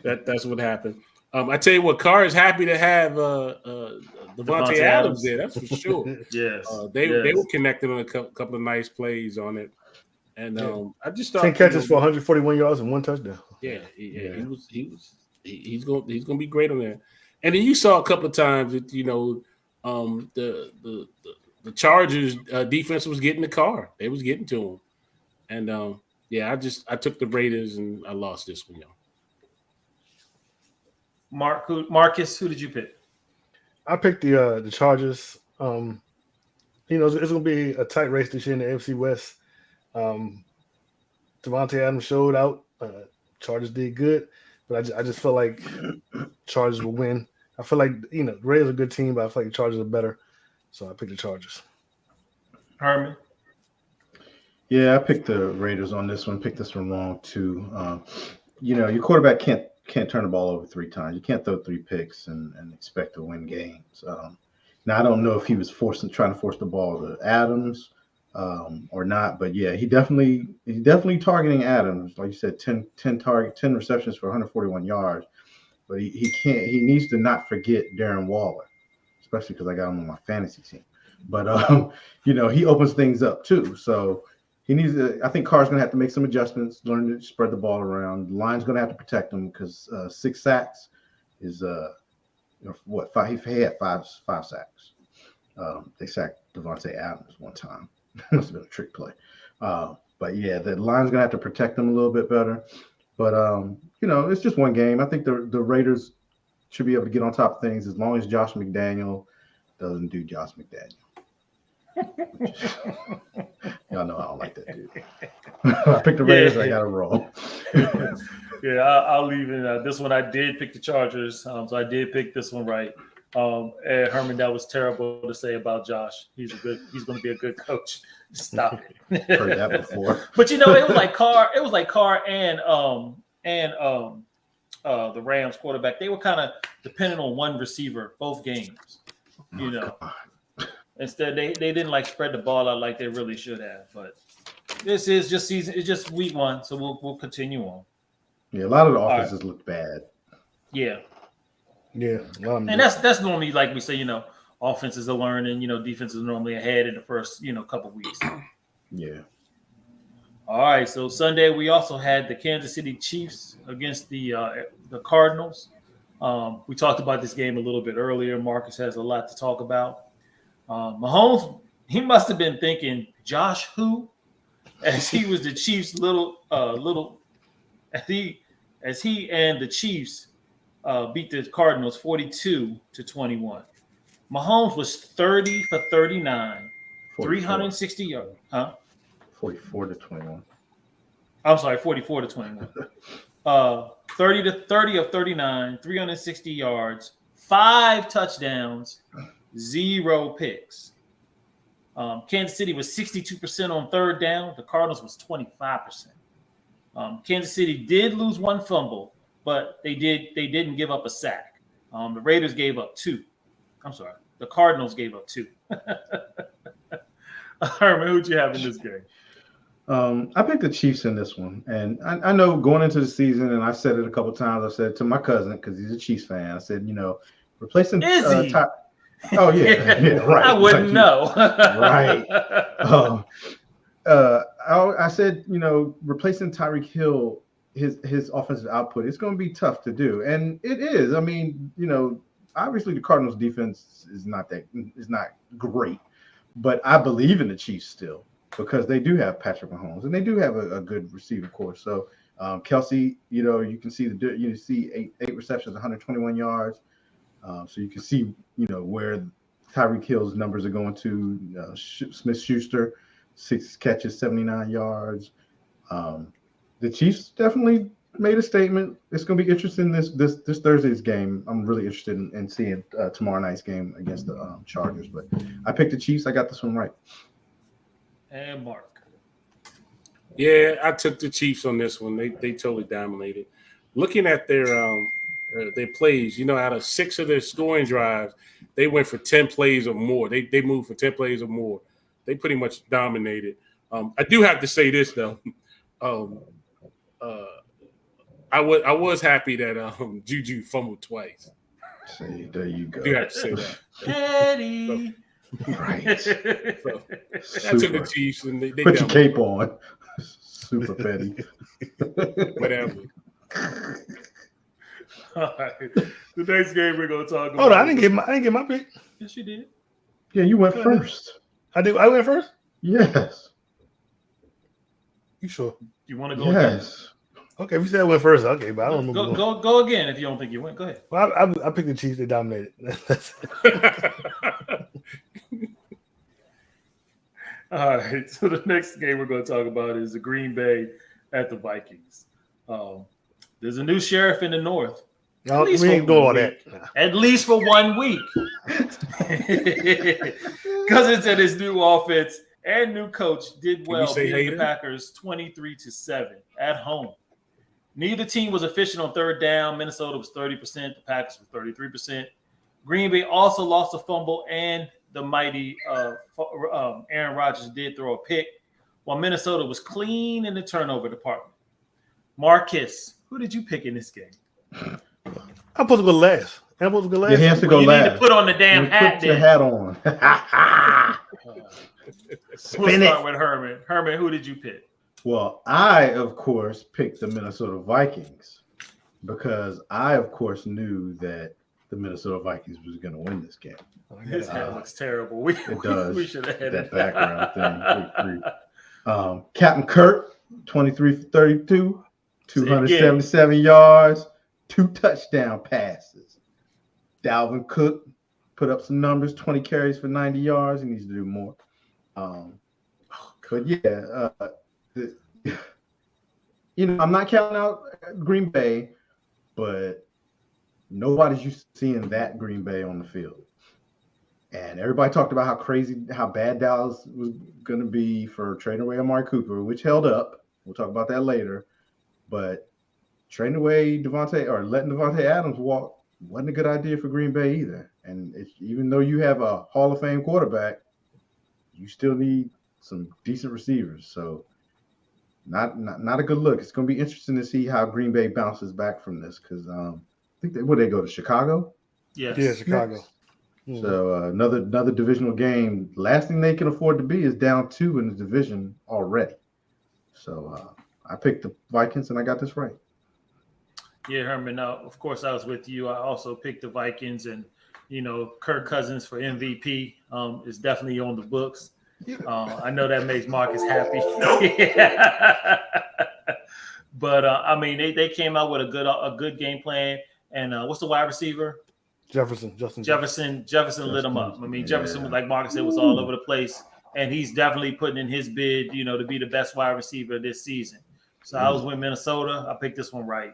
That's what happened. I tell you what, Carr is happy to have Devontae Adams there. That's for sure. Yes. They were connected on a couple of nice plays on it, and I just thought 10 catches for 141 yards and 1 touchdown. Yeah. He's going to be great on there. And then you saw a couple of times that the Chargers defense was getting the Carr. They was getting to him, and I took the Raiders and I lost this one, y'all. Marcus, who did you pick? I picked the Chargers. It's going to be a tight race this year in the AFC West. Devontae Adams showed out. Chargers did good, but I just felt like Chargers will win. I feel like the Raiders are a good team, but I feel like the Chargers are better, so I picked the Chargers. Herman. Yeah, I picked the Raiders on this one. Picked this one wrong too. Your quarterback can't turn the ball over 3 times. You can't throw 3 picks and expect to win games. Now I don't know if he was trying to force the ball to Adams or not, but yeah, he's definitely targeting Adams. Like you said, 10 receptions for 141 yards. But he needs to not forget Darren Waller, especially because I got him on my fantasy team. But he opens things up too. So he needs to. I think Carr's going to have to make some adjustments, learn to spread the ball around. The line's going to have to protect him because 6 sacks is what 5. He had five sacks. They sacked Devontae Adams one time. Must have been a trick play. But yeah, the line's going to have to protect him a little bit better. But it's just one game. I think the Raiders should be able to get on top of things as long as Josh McDaniel doesn't do Josh McDaniel. Y'all know I don't like that dude. I picked the Raiders. I got it wrong. Yeah, I'll leave it. This one I did pick the Chargers, so I did pick this one right. And Herman, that was terrible to say about Josh. He's going to be a good coach. Stop it. Heard that before. But it was like Carr. It was like Carr and the Rams quarterback. They were kind of dependent on one receiver both games. God. Instead, they didn't like spread the ball out like they really should have. But this is just season. It's just week 1, so we'll continue on. Yeah, a lot of the offenses look bad. Yeah. Yeah, and that's normally, like we say, offenses are learning. Defenses are normally ahead in the first couple weeks. Yeah. All right. So Sunday we also had the Kansas City Chiefs against the Cardinals. We talked about this game a little bit earlier. Marcus has a lot to talk about. Mahomes, he must have been thinking Josh who, as he was the Chiefs' as he and the Chiefs beat the Cardinals 42-21. Mahomes was 30 for 39, 360 yards. 44-21. I'm sorry, 44-21. 30 of 39, 360 yards, 5 touchdowns, 0 picks. Kansas City was 62% on third down. The Cardinals was 25%. Kansas City did lose 1 fumble, but they didn't give up a sack. The Raiders gave up 2. I'm sorry, the Cardinals gave up 2. Herman, who'd you have in this game? I picked the Chiefs in this one, and I know going into the season, and I've said it a couple times. I said to my cousin because he's a Chiefs fan. I said, replacing. Is he? Oh yeah, right. I wouldn't know. Right. I said, replacing Tyreek Hill, his offensive output, it's going to be tough to do, and it is. I mean, obviously the Cardinals' defense is not great, but I believe in the Chiefs still because they do have Patrick Mahomes and they do have a good receiving corps. So Kelsey, you can see eight receptions, 121 yards. So you can see, where Tyreek Hill's numbers are going to. Smith-Schuster, 6 catches, 79 yards. The Chiefs definitely made a statement. It's going to be interesting this Thursday's game. I'm really interested in seeing tomorrow night's game against the Chargers. But I picked the Chiefs. I got this one right. And Mark. Yeah, I took the Chiefs on this one. They totally dominated. Looking at their plays, out of 6 of their scoring drives, they went for 10 plays or more. They moved for 10 plays or more. They pretty much dominated. I do have to say this though. I was happy that Juju fumbled twice. See, there you go. I do have to say that. Eddie. Right. So, I took the Chiefs and they put your cape on. Super petty. Whatever. All right. The next game we're gonna talk about. Hold on, I didn't get my pick. Yes, you did. Yeah, you went first. I went first. Yes. You sure? You want to go? Yes. Okay, we said I went first. Okay, but I don't remember. Go again if you don't think you went. Go ahead. Well, I picked the Chiefs. They dominated. All right. So the next game we're going to talk about is the Green Bay at the Vikings. There's a new sheriff in the north. No, we ain't doing all that. At least for 1 week. Cousins and his new offense and new coach did well beating the Packers 23-7 at home. Neither team was efficient on third down. Minnesota was 30%. The Packers were 33%. Green Bay also lost a fumble, and the mighty Aaron Rodgers did throw a pick, while Minnesota was clean in the turnover department. Marcus, who did you pick in this game? I'm supposed to go last. Yeah, he has to go last. You need to put on the damn hat. Put your hat on. We'll Spin start it. with Herman. Herman, who did you pick? Well, I, of course, picked the Minnesota Vikings because I, of course, knew that the Minnesota Vikings was going to win this game. His hat looks terrible. We does. should have had That it. background thing. Captain Kirk, 23 for 32, 277 yards, 2 touchdown passes. Dalvin Cook put up some numbers, 20 carries for 90 yards. He needs to do more. But yeah, I'm not counting out Green Bay, but nobody's used to seeing that Green Bay on the field. And everybody talked about how bad Dallas was going to be for trading away Amari Cooper, which held up. We'll talk about that later. But trading away letting Devontae Adams walk wasn't a good idea for Green Bay either. And even though you have a Hall of Fame quarterback, you still need some decent receivers. So not a good look. It's going to be interesting to see how Green Bay bounces back from this because I think they go to Chicago? Yes. Yeah, Chicago. Mm-hmm. So another divisional game. Last thing they can afford to be is down 2 in the division already. So I picked the Vikings and I got this right. Yeah, Herman. Of course, I was with you. I also picked the Vikings, and Kirk Cousins for MVP is definitely on the books. I know that makes Marcus happy. But I mean, they came out with a good game plan. And what's the wide receiver? Jefferson lit him up. I mean, Jefferson, like Marcus said, was all over the place, and he's definitely putting in his bid, to be the best wide receiver this season. So I was with Minnesota. I picked this one right.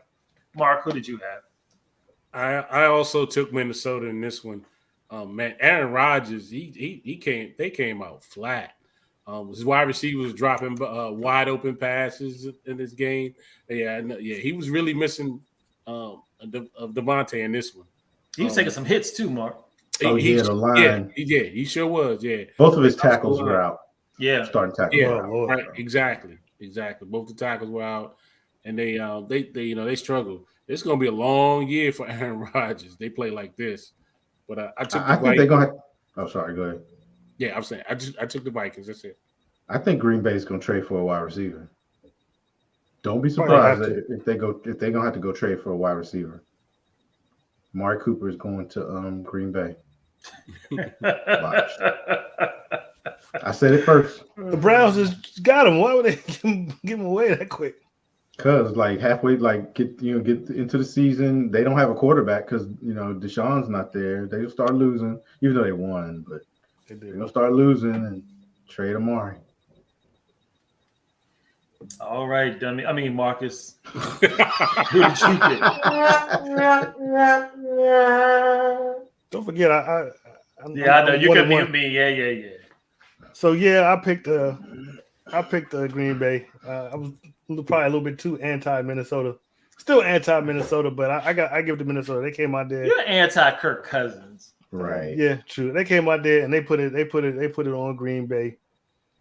Mark, who did you have? I also took Minnesota in this one. Man, Aaron Rodgers, they came out flat. His wide receiver was dropping wide open passes in this game. Yeah, he was really missing Devontae in this one. He was taking some hits too, Mark. He had a line. Yeah, he sure was. Yeah, both of his tackles were out. Yeah, starting tackles. Yeah, were out. Right. Exactly. Both the tackles were out, and they struggled. It's going to be a long year for Aaron Rodgers. They play like this, but I think they're going to. Oh, sorry. Go ahead. Yeah, I'm saying I took the Vikings. That's it. I think Green Bay is going to trade for a wide receiver. Don't be surprised if they're going to have to go trade for a wide receiver. Amari Cooper is going to Green Bay. Watch. I said it first. The Browns just got him. Why would they give him away that quick? Because halfway, get into the season, they don't have a quarterback because Deshaun's not there. They'll start losing, even though they won, but they're gonna start losing and trade Amari. All right, dummy. I mean, Marcus. Who did you pick? Don't forget, I know you can mute me. Yeah. So yeah, I picked Green Bay. I was probably a little bit too anti-Minnesota. Still anti-Minnesota, but I give it to Minnesota. They came out there. You're anti-Kirk Cousins, right? Yeah, true. They came out there and they put it on Green Bay.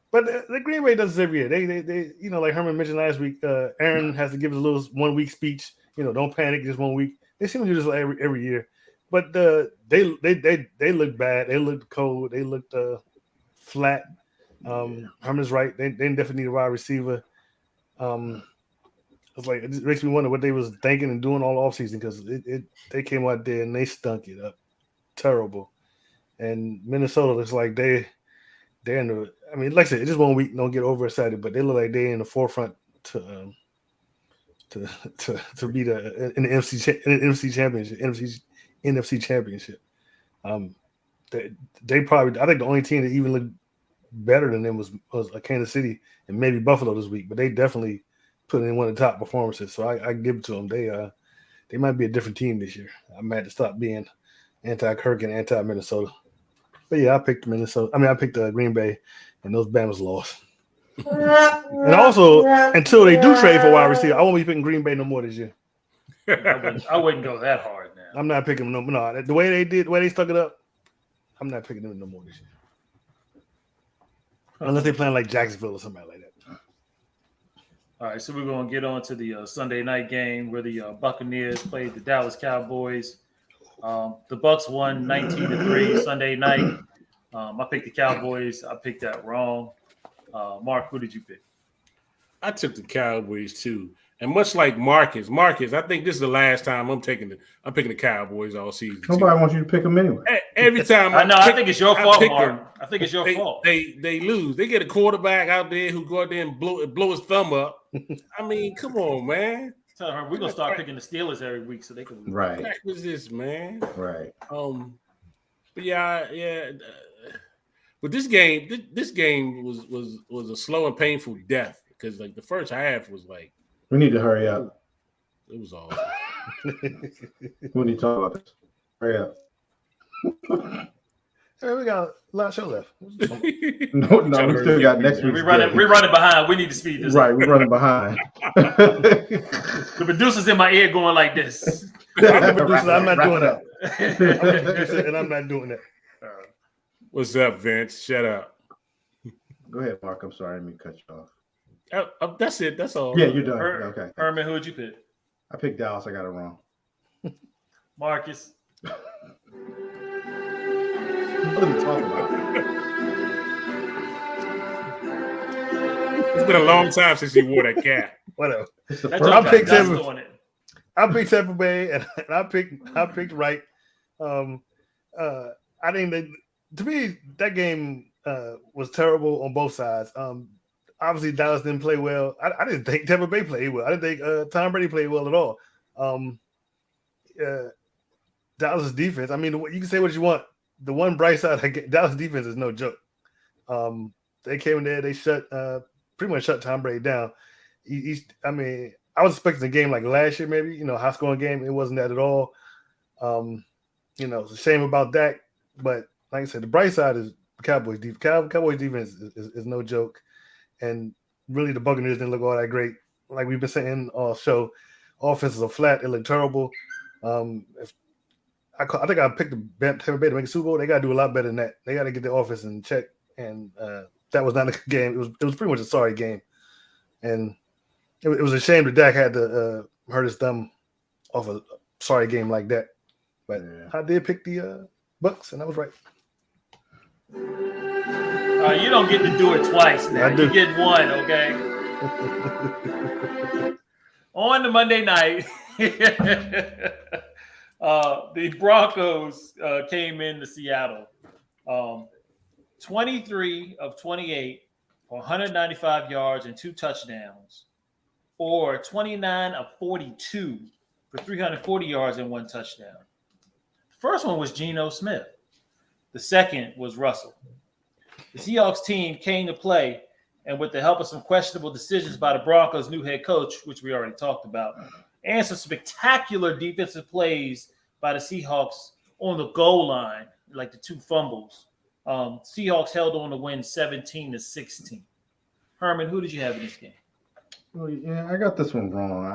But the Green Bay does this every year. They like Herman mentioned last week. Aaron has to give his little 1 week speech. Don't panic, just 1 week. They seem to do this every year. But they look bad. They looked cold. They looked flat. Herman's right. They definitely need a wide receiver. It's like it just makes me wonder what they was thinking and doing all offseason because they came out there and they stunk it up, terrible. And Minnesota looks like they're in the. I mean, like I said, it's just 1 week. Don't get overexcited, but they look like they're in the forefront to be in the NFC championship. They probably. I think the only team that even looked better than them was Kansas City and maybe Buffalo this week, but they definitely put in one of the top performances. So I give it to them. They might be a different team this year. I might have to stop being anti-Kirk and anti-Minnesota. But yeah, I picked Minnesota. I picked Green Bay, and those Bama's lost. And also, until they do trade for a wide receiver, I won't be picking Green Bay no more this year. I wouldn't go that hard now. I'm not picking them. No, the way they stuck it up, I'm not picking them no more this year. Unless they're playing like Jacksonville or somebody like that. All right, so we're going to get on to the Sunday night game where the Buccaneers played the Dallas Cowboys. The Bucs won 19-3 Sunday night. I picked the Cowboys. I picked that wrong. Mark, who did you pick? I took the Cowboys too. And much like Marcus, I think this is the last time I'm picking the Cowboys all season. Nobody wants you to pick them anyway. Every time I think it's your fault, Mark. them, I think it's your fault. They lose. They get a quarterback out there who go out there and blow his thumb up. I mean, come on, man. Tell her we're gonna start picking the Steelers every week so they can lose. Right. What was this, man? Right. But yeah. But this game was a slow and painful death because like the first half was like. We need to hurry up. It was awful. We need to talk about this. Hurry up. Hey, we got a lot of show left. No, we still got next week. We're running behind. We need to speed this Right, up. we're running behind. The producer's in my ear going like this. I'm not doing that. And I'm not doing that. What's up, Vince? Shut up. Go ahead, Mark. I'm sorry, I didn't mean to cut you off. That's it. That's all. Yeah, you're done. Okay. Herman, who'd you pick? I picked Dallas. I got it wrong. Marcus. What are we talking about? It's been a long time since he wore that cap. Whatever. It's the That's first I okay. picked That's Tampa. doing it. I picked Tampa Bay, and I picked right. I think that to me that game was terrible on both sides. Obviously Dallas didn't play well. I didn't think Tampa Bay played well. I didn't think Tom Brady played well at all. Dallas' defense. I mean, you can say what you want. The one bright side, Dallas' defense is no joke. They came in there, they pretty much shut Tom Brady down. I mean, I was expecting a game like last year, maybe, high scoring game. It wasn't that at all. It's a shame about that. But like I said, the bright side is the Cowboys defense. Cowboys defense is no joke. And really, the Buccaneers didn't look all that great. Like we've been saying all show, offenses are flat. They look terrible. I think I picked the Tampa Bay to make a Super Bowl. They got to do a lot better than that. They got to get their offense in check. And that was not a good game. It was pretty much a sorry game. And it was a shame that Dak had to hurt his thumb off a sorry game like that. But yeah. I did pick the Bucks, and I was right. You don't get to do it twice now. You get one, okay? On the Monday night, the Broncos came into Seattle. 23 of 28 for 195 yards and 2 touchdowns, or 29 of 42 for 340 yards and 1 touchdown. The first one was Geno Smith. The second was Russell. The Seahawks team came to play, and with the help of some questionable decisions by the Broncos' new head coach, which we already talked about, and some spectacular defensive plays by the Seahawks on the goal line, like the 2 fumbles, Seahawks held on to win 17-16. Herman, who did you have in this game? Well, yeah, I got this one wrong.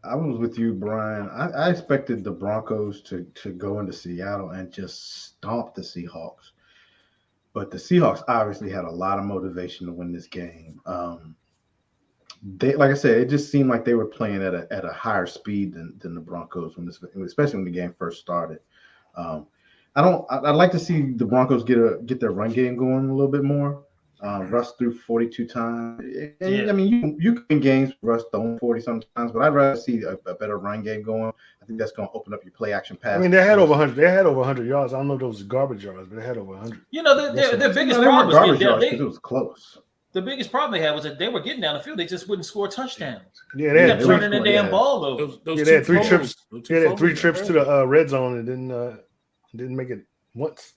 I was with you, Brian. I expected the Broncos to go into Seattle and just stomp the Seahawks. But the Seahawks obviously had a lot of motivation to win this game. They, like I said, it just seemed like they were playing at a higher speed than the Broncos especially when the game first started. I'd like to see the Broncos get their run game going a little bit more. Russ threw 42 times. I mean, you can games Russ throwing 40 sometimes, but I'd rather see a better run game going. I think that's going to open up your play action pass. I mean, they had over 100. They had over 100 yards. I don't know if those garbage yards, but they had over 100. The biggest problem was it was close. The biggest problem they had was that they were getting down the field. They just wouldn't score touchdowns. Yeah, they had turning the damn ball over. They had 3 trips. They had 3 trips to the red zone and didn't make it once.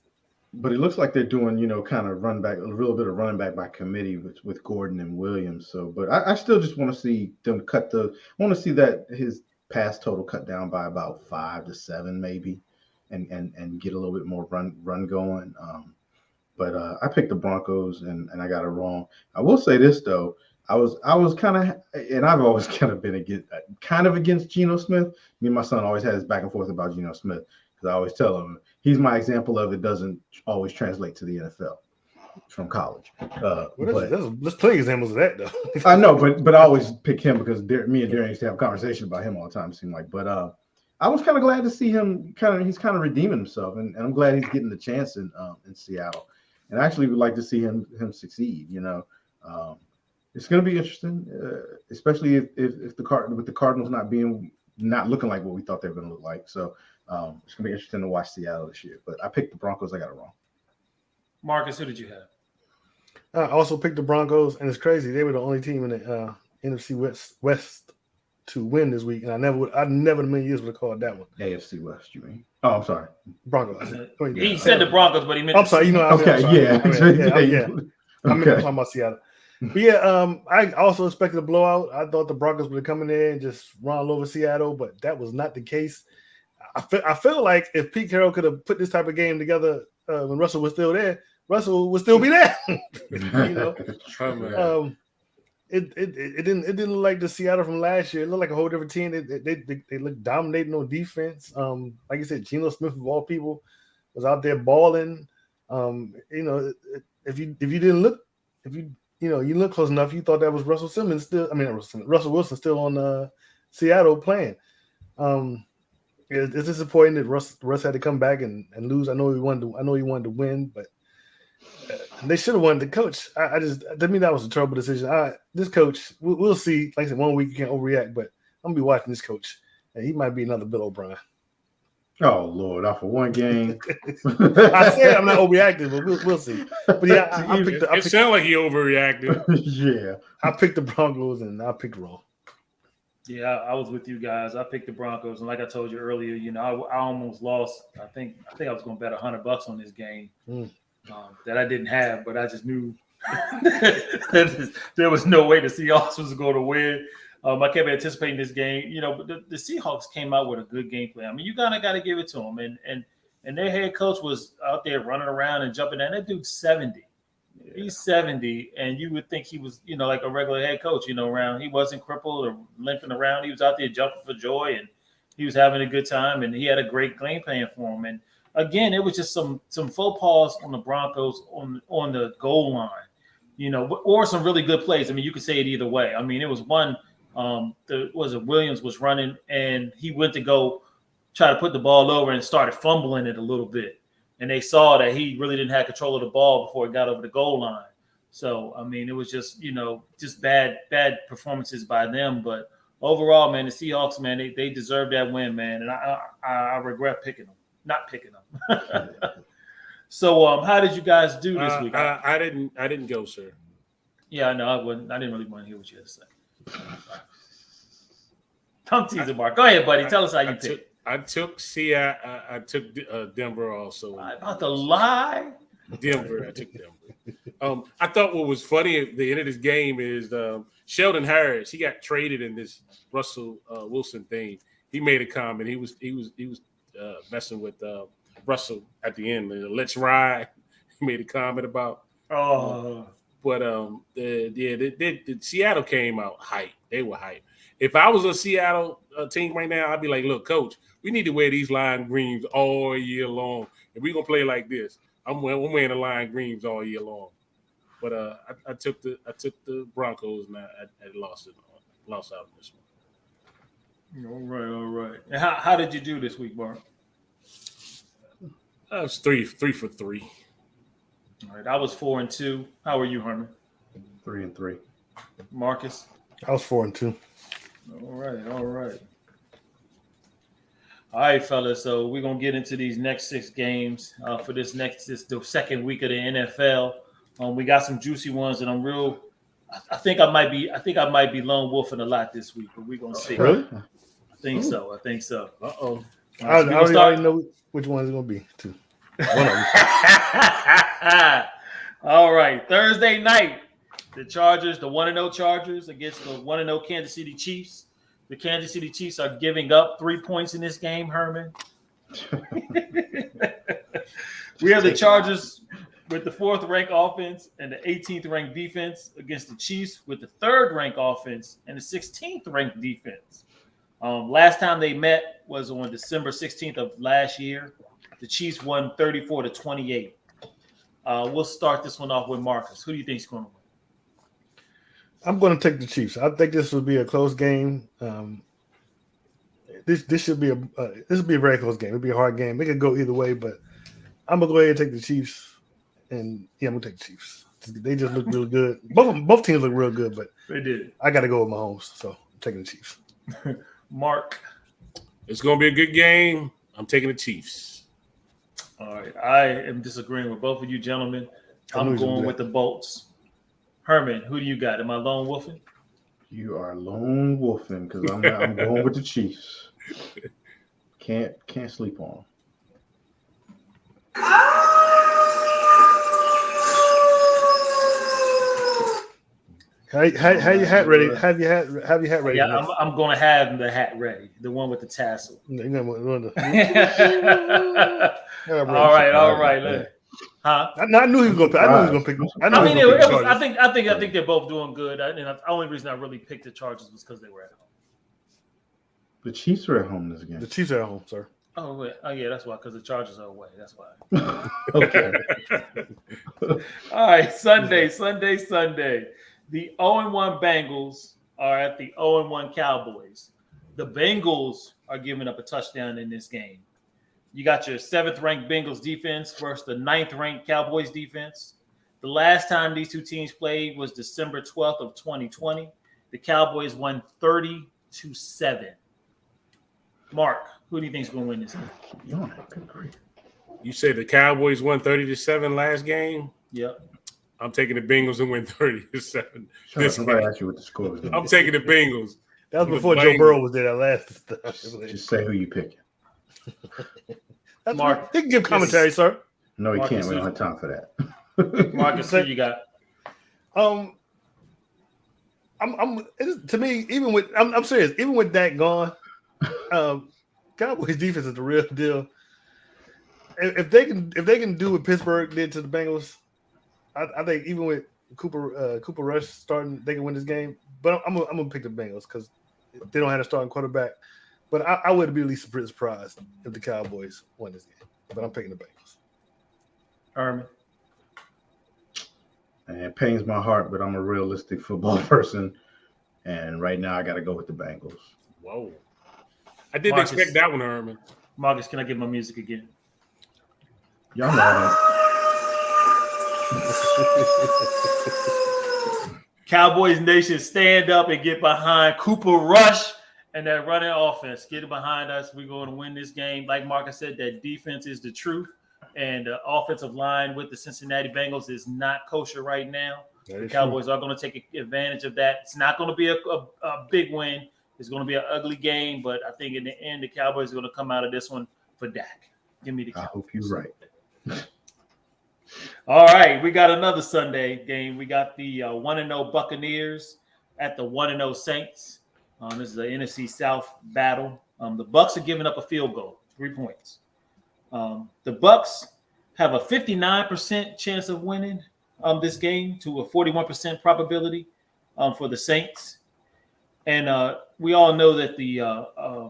But it looks like they're doing, kind of run back, a little bit of running back by committee with Gordon and Williams. So, but I still just want to see them want to see that his pass total cut down by about 5 to 7 maybe, and get a little bit more run going. But I picked the Broncos and I got it wrong. I will say this though, I was kind of, and I've always kind of been against Geno Smith. Me and my son always had this back and forth about Geno Smith because I always tell him he's my example of it doesn't always translate to the NFL from college. There's plenty of examples of that though. I know, but I always pick him because me and Darren used to have a conversation about him all the time. It seemed like, but I was kind of glad to see him he's kind of redeeming himself, and I'm glad he's getting the chance in Seattle. and I actually would like to see him succeed. It's going to be interesting, especially if the Cardinals not looking like what we thought they were going to look like. So it's going to be interesting to watch Seattle this year. But I picked the Broncos. I got it wrong. Marcus, who did you have? I also picked the Broncos, and it's crazy. They were the only team in the NFC West to win this week, and I never in a million years would have called that one. AFC West, you mean? Oh, I'm sorry. Broncos. He said the Broncos, but he meant. I'm sorry. Okay, yeah. I'm talking about Seattle. But yeah, I also expected a blowout. I thought the Broncos would come in there and just run all over Seattle, but that was not the case. I feel like if Pete Carroll could have put this type of game together when Russell was still there, Russell would still be there. It didn't look like the Seattle from last year. It looked like a whole different team. They looked dominating on defense. Like you said, Geno Smith of all people was out there balling. If you look close enough, you thought that was Russell Wilson still on Seattle playing. It's disappointing that Russ had to come back and lose. I know he wanted to win, but they should have won. The coach, to me, that was a terrible decision. This coach, we'll see. Like I said, 1 week you can't overreact, but I'm gonna be watching this coach, and he might be another Bill O'Brien. Oh Lord, off of one game. I said I'm not overreacting, but we'll see. But yeah, it sounded like he overreacted. Yeah, I picked the Broncos, and I picked wrong. Yeah, I was with you guys. I picked the Broncos, and like I told you earlier, I almost lost. I think I was going to bet $100 on this game that I didn't have, but I just knew there was no way the Seahawks was going to win. I kept anticipating this game, but the Seahawks came out with a good game plan. I mean, you got to give it to them, and their head coach was out there running around and jumping, and that dude's 70. He's 70, and you would think he was, like a regular head coach, around. He wasn't crippled or limping around. He was out there jumping for joy, and he was having a good time, and he had a great game plan for him. And again, it was just some faux pas on the Broncos on the goal line, or some really good plays. I mean, you could say it either way. I mean, it was one. Williams was running, and he went to go try to put the ball over and started fumbling it a little bit. And they saw that he really didn't have control of the ball before it got over the goal line. So, I mean, it was just, just bad performances by them. But overall, man, the Seahawks, man, they deserve that win, man. And I regret not picking them. So, how did you guys do this week? I didn't go, sir. Yeah, I know. I didn't really want to hear what you had to say. I'm teasing, Mark. Go ahead, buddy. Tell us how you picked. I took Denver also. I'm about to lie. Denver. I took Denver. I thought what was funny at the end of this game is Sheldon Harris. He got traded in this Russell Wilson thing. He made a comment. He was messing with Russell at the end. Let's ride. He made a comment about. But the Seattle came out hype. They were hype. If I was a Seattle team right now, I'd be like, look, coach, we need to wear these lime greens all year long. If we're going to play like this, I'm wearing the lime greens all year long. But I took the Broncos, and I lost out on this one. All right. And how did you do this week, Mark? I was 3 for 3. All right. I was 4-2. How are you, Herman? 3-3. Marcus? I was 4-2. All right. All right, fellas. So we're gonna get into these next 6 games for the second week of the NFL. We got some juicy ones, and I think I might be lone wolfing a lot this week, but we're gonna see. Really? I think so. Uh-oh. I already know which one it's gonna be too. One of them. All right, Thursday night. The Chargers, the 1-0 Chargers against the 1-0 Kansas City Chiefs. The Kansas City Chiefs are giving up 3 points in this game, Herman. We have the Chargers with the 4th ranked offense and the 18th ranked defense against the Chiefs with the 3rd ranked offense and the 16th ranked defense. Last time they met was on December 16th of last year. The Chiefs won 34-28. We'll start this one off with Marcus. Who do you think is going to win? I'm going to take the Chiefs. I think this will be a close game. This should be a very close game. It'll be a hard game. It could go either way, but I'm gonna go ahead and take the Chiefs and yeah, I'm gonna take the Chiefs. They just look real good. Both teams look real good, but They did. I got to go with Mahomes, so I'm taking the Chiefs. Mark. It's going to be a good game. I'm taking the Chiefs. All right. I am disagreeing with both of you gentlemen. I'm going with the Bolts. Herman, who do you got? Am I lone wolfing? You are lone wolfing because I'm going with the Chiefs. Can't sleep on them. Have your hat ready? Have your hat ready? Yeah, I'm going to have the hat ready, the one with the tassel. All right. Huh? I knew he was going to pick. I knew he was going to pick. I think they're both doing good. The only reason I really picked the Chargers was because they were at home. The Chiefs are at home this game. The Chiefs are at home, sir. Oh, wait. Oh, yeah, that's why. Because the Chargers are away. That's why. Okay. All right, Sunday. The 0-1 Bengals are at the 0-1 Cowboys. The Bengals are giving up a touchdown in this game. You got your 7th-ranked Bengals defense versus the 9th-ranked Cowboys defense. The last time these two teams played was December 12th of 2020. The Cowboys won 30-7. Mark, who do you think is going to win this game? You said the Cowboys won 30-7 last game? Yep. I'm taking the Bengals and win 30-7. Somebody asked you what the score was. I'm taking the Bengals. That was before Joe Burrow was there. That last. Just say who you picking. Mark, he can give commentary, sir. No, he Marcus, can't. We don't have time for that. Marcus, who you got? To me, I'm serious. Even with Dak gone, Cowboys defense is the real deal. If they can do what Pittsburgh did to the Bengals, I think even with Cooper Rush starting, they can win this game. But I'm gonna pick the Bengals because they don't have a starting quarterback. But I would be at least surprised if the Cowboys won this game. But I'm picking the Bengals. Herman. And it pains my heart, but I'm a realistic football person. And right now I got to go with the Bengals. Whoa. I didn't expect that one, Herman. Marcus, can I get my music again? Y'all know Cowboys Nation, stand up and get behind Cooper Rush and that running offense. Get it behind us. We're going to win this game. Like Marcus said, that defense is the truth. And the offensive line with the Cincinnati Bengals is not kosher right now. The Cowboys are going to take advantage of that. It's not going to be a big win. It's going to be an ugly game. But I think in the end, the Cowboys are going to come out of this one for Dak. Give me the Cowboys. I hope you're right. All right, we got another Sunday game. We got the 1-0 Buccaneers at the 1-0 Saints. This is an NFC South battle. The Bucs are giving up a field goal, 3 points. The Bucs have a 59% chance of winning this game to a 41% probability for the Saints. And we all know that the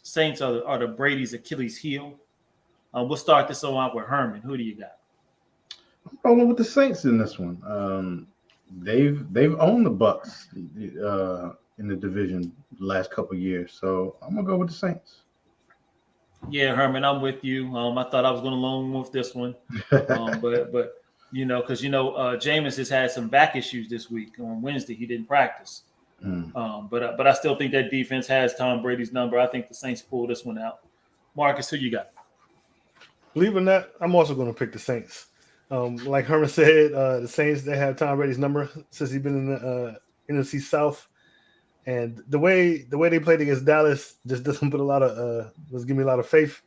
Saints are the Brady's Achilles heel. We'll start this one out with Herman. Who do you got? I'm rolling with the Saints in this one. They've owned the Bucs in the division the last couple of years, so I'm gonna go with the Saints. Yeah, Herman, I'm with you. I thought I was going to lone wolf this one, but because Jameis has had some back issues this week. On Wednesday, he didn't practice. But I still think that defense has Tom Brady's number. I think the Saints pull this one out. Marcus, who you got? Believe it or not, I'm also going to pick the Saints. Like Herman said, the Saints, they have Tom Brady's number since he's been in the NFC South. And the way they played against Dallas just doesn't put was giving me a lot of faith.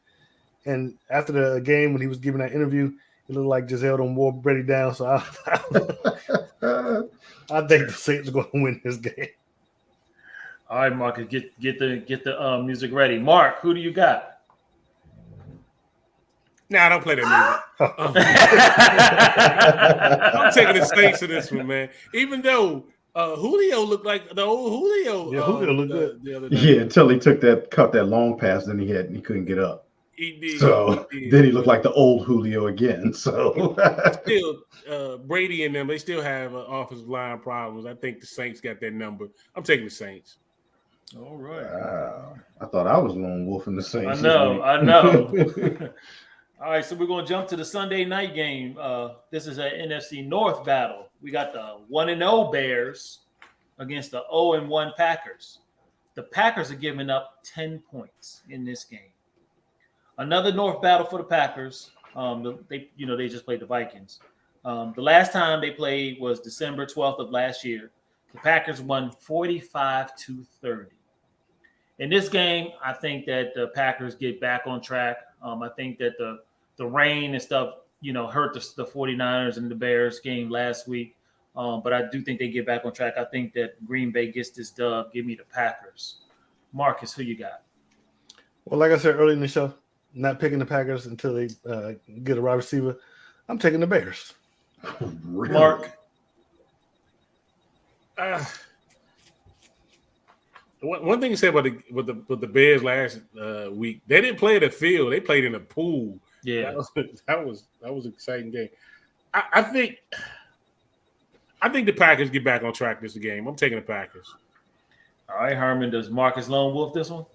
And after the game, when he was giving that interview, it looked like Giselle done wore Brady down. So I think the Saints are going to win this game. All right, Marcus, get the music ready. Mark, who do you got? Nah, don't play that music. I'm taking the Saints in this one, man. Even though Julio looked like the old Julio. Yeah, Julio looked good the other day. Yeah, until he caught that long pass, then he couldn't get up. He did. So then he looked like the old Julio again. So still, Brady and them, they still have offensive line problems. I think the Saints got that number. I'm taking the Saints. All right. I thought I was lone wolf in the Saints. I know. All right, so we're going to jump to the Sunday night game. This is an NFC North battle. We got the 1-0 Bears against the 0-1 Packers. The Packers are giving up 10 points in this game. Another North battle for the Packers. They just played the Vikings. The last time they played was December 12th of last year. The Packers won 45-30. In this game, I think that the Packers get back on track. I think that the rain and stuff, hurt the 49ers and the Bears game last week. But I do think they get back on track. I think that Green Bay gets this dub. Give me the Packers. Marcus, who you got? Well, like I said earlier in the show, not picking the Packers until they get a wide receiver. I'm taking the Bears. Really? Mark? One thing you said about the Bears last week, they didn't play at the field; they played in a pool. Yeah, that was an exciting game. I think the Packers get back on track this game. I'm taking the Packers. All right, Herman. Does Marcus Lone Wolf this one?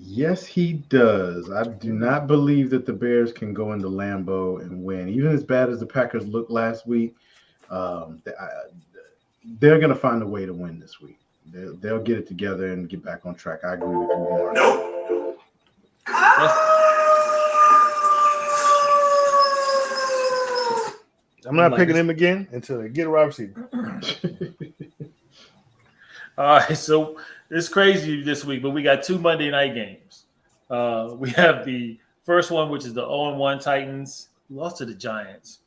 Yes, he does. I do not believe that the Bears can go into Lambeau and win. Even as bad as the Packers looked last week, they're going to find a way to win this week. They'll get it together and get back on track. I agree with you, Mark. No. I'm not picking him again until they get a wide receiver. All right, so it's crazy this week, but we got two Monday night games. We have the first one, which is the 0-1 Titans, who lost to the Giants,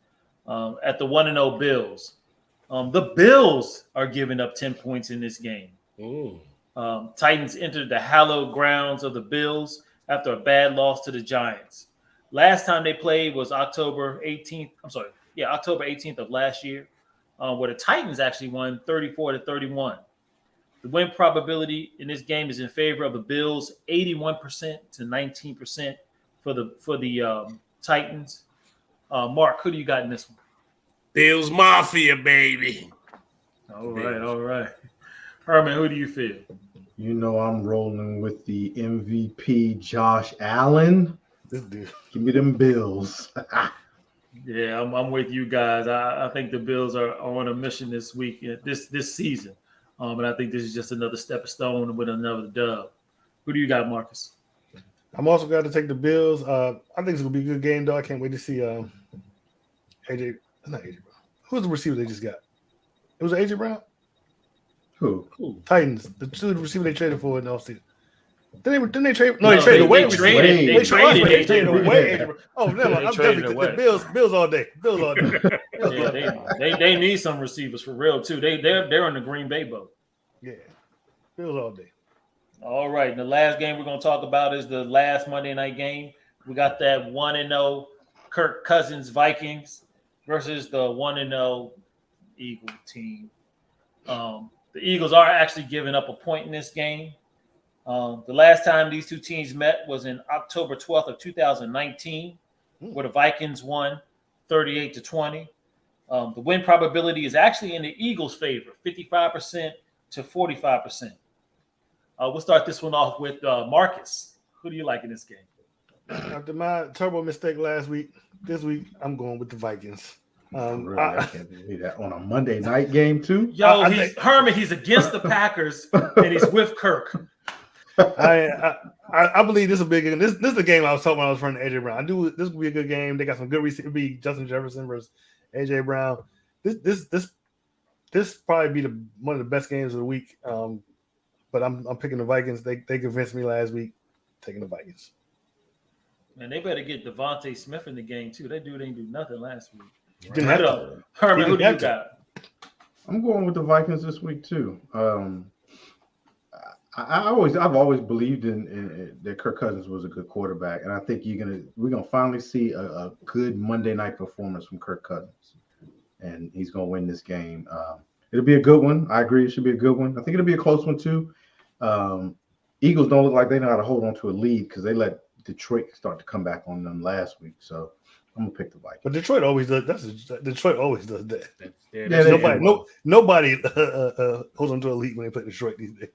at the 1-0 Bills. The Bills are giving up 10 points in this game. Titans entered the hallowed grounds of the Bills after a bad loss to the Giants. Last time they played was October 18th of last year, where the Titans actually won 34-31. The win probability in this game is in favor of the Bills, 81% to 19% for the Titans. Mark, who do you got in this one? Bills Mafia, baby. All right. Herman, who do you feel? You know I'm rolling with the MVP, Josh Allen. This dude. Give me them Bills. Yeah, I'm with you guys. I think the Bills are on a mission this week, this season. And I think this is just another stepping stone with another dub. Who do you got, Marcus? I'm also got to take the Bills. I think it's going to be a good game, though. I can't wait to see AJ. Not AJ Brown. Who's the receiver they just got? It was AJ Brown? Who? Titans. The two receiver they traded for in the offseason. Didn't they trade? No, they traded away. They traded away. Oh, never mind. I'm definitely away. Bills all day. Bills all day. Yeah, they need some receivers for real too. They're in the Green Bay boat. Yeah, Bills all day. All right, and the last game we're gonna talk about is the last Monday night game. We got that 1-0 Kirk Cousins Vikings versus the 1-0 Eagle team. The Eagles are actually giving up a point in this game. The last time these two teams met was in October 12th of 2019, where the Vikings won 38-20. The win probability is actually in the Eagles' favor, 55% to 45%. We'll start this one off with Marcus. Who do you like in this game? After my turbo mistake last week, this week I'm going with the Vikings. I can't believe that on a Monday night game too. Yo, Herman, he's against the Packers and he's with Kirk. I believe this is a big game. This is the game I was talking about. I was referring to AJ Brown. This will be a good game. They got some good receivers. Be Justin Jefferson versus AJ Brown. This probably be one of the best games of the week. But I'm picking the Vikings. They convinced me last week. Taking the Vikings. Man, they better get Devontae Smith in the game too. That dude ain't do nothing last week. Herman, who do you got? I'm going with the Vikings this week too. I've always believed in that Kirk Cousins was a good quarterback, and I think we're gonna finally see a good Monday night performance from Kirk Cousins, and he's gonna win this game. It'll be a good one. I agree, it should be a good one. I think it'll be a close one too. Eagles don't look like they know how to hold on to a lead because they let Detroit start to come back on them last week. So I'm gonna pick the Vikings. But Detroit always does. Detroit always does that. Nobody holds on to a lead when they play Detroit these days.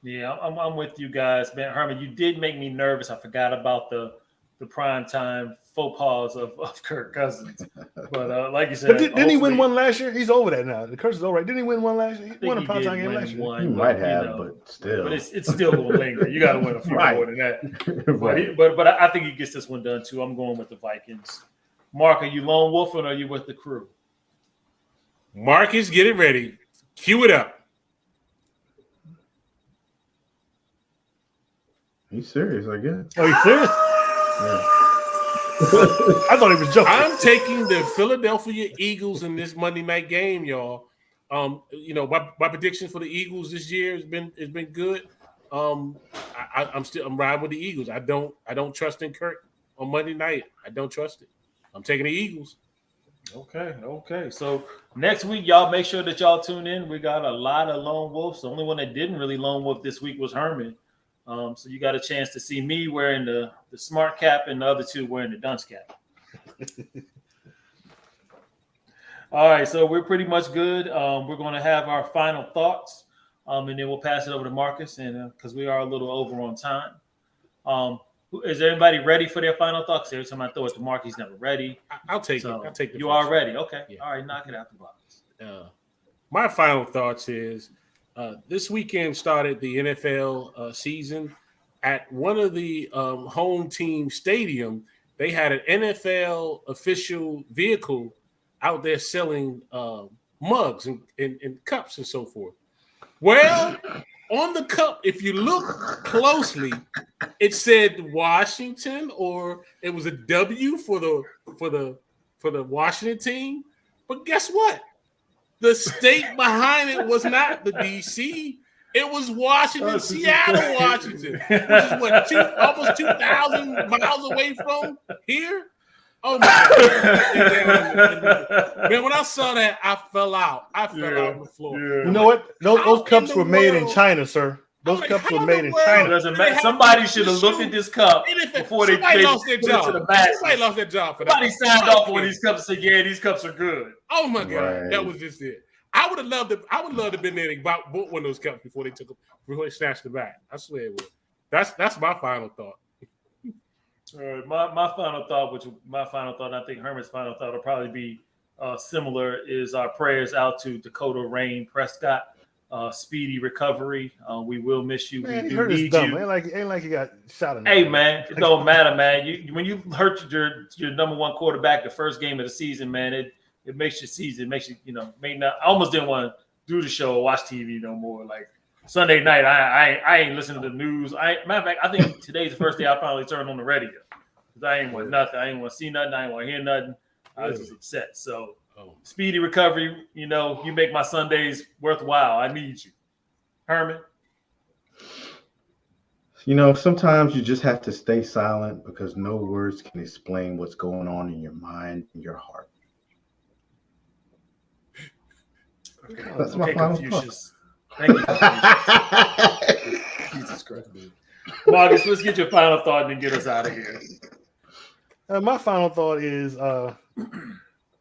Yeah, I'm with you guys, man. Herman, you did make me nervous. I forgot about the the primetime faux pas of Kirk Cousins. But like you said, But didn't he win hopefully- one last year? He's over that now. The curse is over. Right? Didn't he win one last year? He I think won a he primetime did game win last year. one. He but, might you have, know, but still. But it's still going to linger. You got to win a few Right. more than that. Right. But I think he gets this one done too. I'm going with the Vikings. Mark, are you lone wolfing or are you with the crew? Marcus, get it ready. Cue it up. He's serious, I guess. Oh, you serious? Yeah. I thought he was joking. I'm taking the Philadelphia Eagles in this Monday night game, y'all. My prediction for the Eagles this year has been good. I'm riding with the Eagles. I don't trust in Kirk on Monday night. I don't trust it. I'm taking the Eagles. Okay. So next week, y'all make sure that y'all tune in. We got a lot of lone wolves. The only one that didn't really lone wolf this week was Herman. So you got a chance to see me wearing the smart cap and the other two wearing the dunce cap. All right, so we're pretty much good. We're going to have our final thoughts, and then we'll pass it over to Marcus, and because we are a little over on time. Is everybody ready for their final thoughts? Every time I throw it to Mark, he's never ready. I'll take So it. I'll take the you first are one. ready. Okay. Yeah. All right, knock it out the box. My final thoughts is this weekend started the NFL season. At one of the home team stadium, they had an NFL official vehicle out there selling mugs and cups and so forth. Well, on the cup, if you look closely, it said Washington, or it was a W for the Washington team. But guess what? The state behind it was not the DC. It was Washington, Seattle, Washington, which is what, almost 2,000 miles away from here. Oh my God. Man, when I saw that, I fell out. I fell out on the floor. You know what? Those cups were made in China, sir. Those like, cups how were in made the in world China. Doesn't They matter. have Somebody to should have shoot. looked at this cup before they somebody lost their put it to job. the masses. Somebody lost their job for that. Somebody signed off on these cups and said, "Yeah, these cups are good." Oh my God, Right. that was just it. I would have loved to. I would love to have been there and bought one of those cups before they snatched it back. I swear it would. That's my final thought. All right, my final thought, and I think Herman's final thought will probably be similar, is our prayers out to Dakota Rain Prescott. Speedy recovery. We will miss you. Man, We he do hurt his need thumb. you. Ain't like he got shot in the Hey head. man, it don't matter, man. When you hurt your number one quarterback the first game of the season, man, it makes your season, makes you, may not. I almost didn't want to do the show or watch TV no more. Like Sunday night, I ain't listening to the news. Matter of fact, I think today's the first day I finally turned on the radio because I ain't want nothing. I ain't want to see nothing. I ain't want to hear nothing. I was just upset. So speedy recovery. You make my Sundays worthwhile. I need you, Herman. Sometimes you just have to stay silent because no words can explain what's going on in your mind and your heart. That's my final Confucius. Thank you, Confucius. Jesus Christ. Marcus, let's get your final thought and then get us out of here. My final thought is, when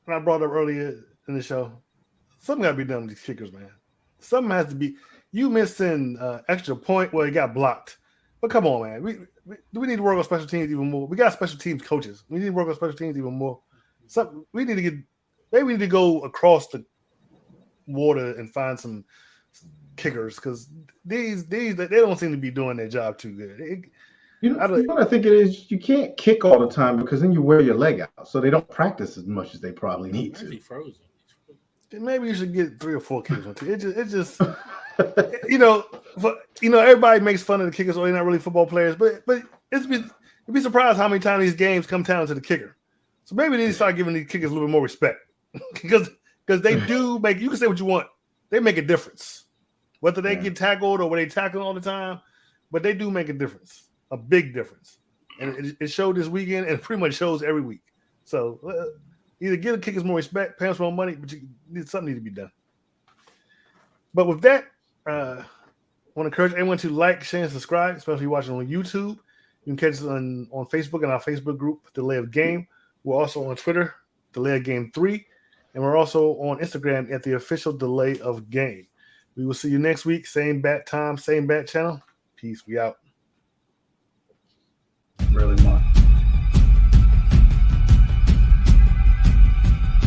I brought up earlier in the show, something got to be done with these kickers, man. Something has to be. You missing extra point where it got blocked. But come on, man. We need to work on special teams even more. We got special teams coaches. We need to work on special teams even more. We need to go across the water and find some kickers because these they don't seem to be doing their job too good. What I think it is, you can't kick all the time because then you wear your leg out. So they don't practice as much as they probably need to. Frozen. Maybe you should get 3 or 4 kickers on team. It just everybody makes fun of the kickers, or they're not really football players, but you'd be surprised how many times these games come down to the kicker. So maybe they need to start giving these kickers a little bit more respect because they do make. You can say what you want, they make a difference. Whether they get tackled or whether they tackle all the time, but they do make a difference, a big difference, and it showed this weekend, and it pretty much shows every week. So either give the kickers more respect, pay them some more money, but something needs to be done. But with that, I want to encourage everyone to like, share, and subscribe, especially if you're watching on YouTube. You can catch us on Facebook and our Facebook group, Delay of Game. We're also on Twitter, Delay of Game 3, and we're also on Instagram at the official Delay of Game. We will see you next week, same bat time, same bat channel. Peace. We out. Really.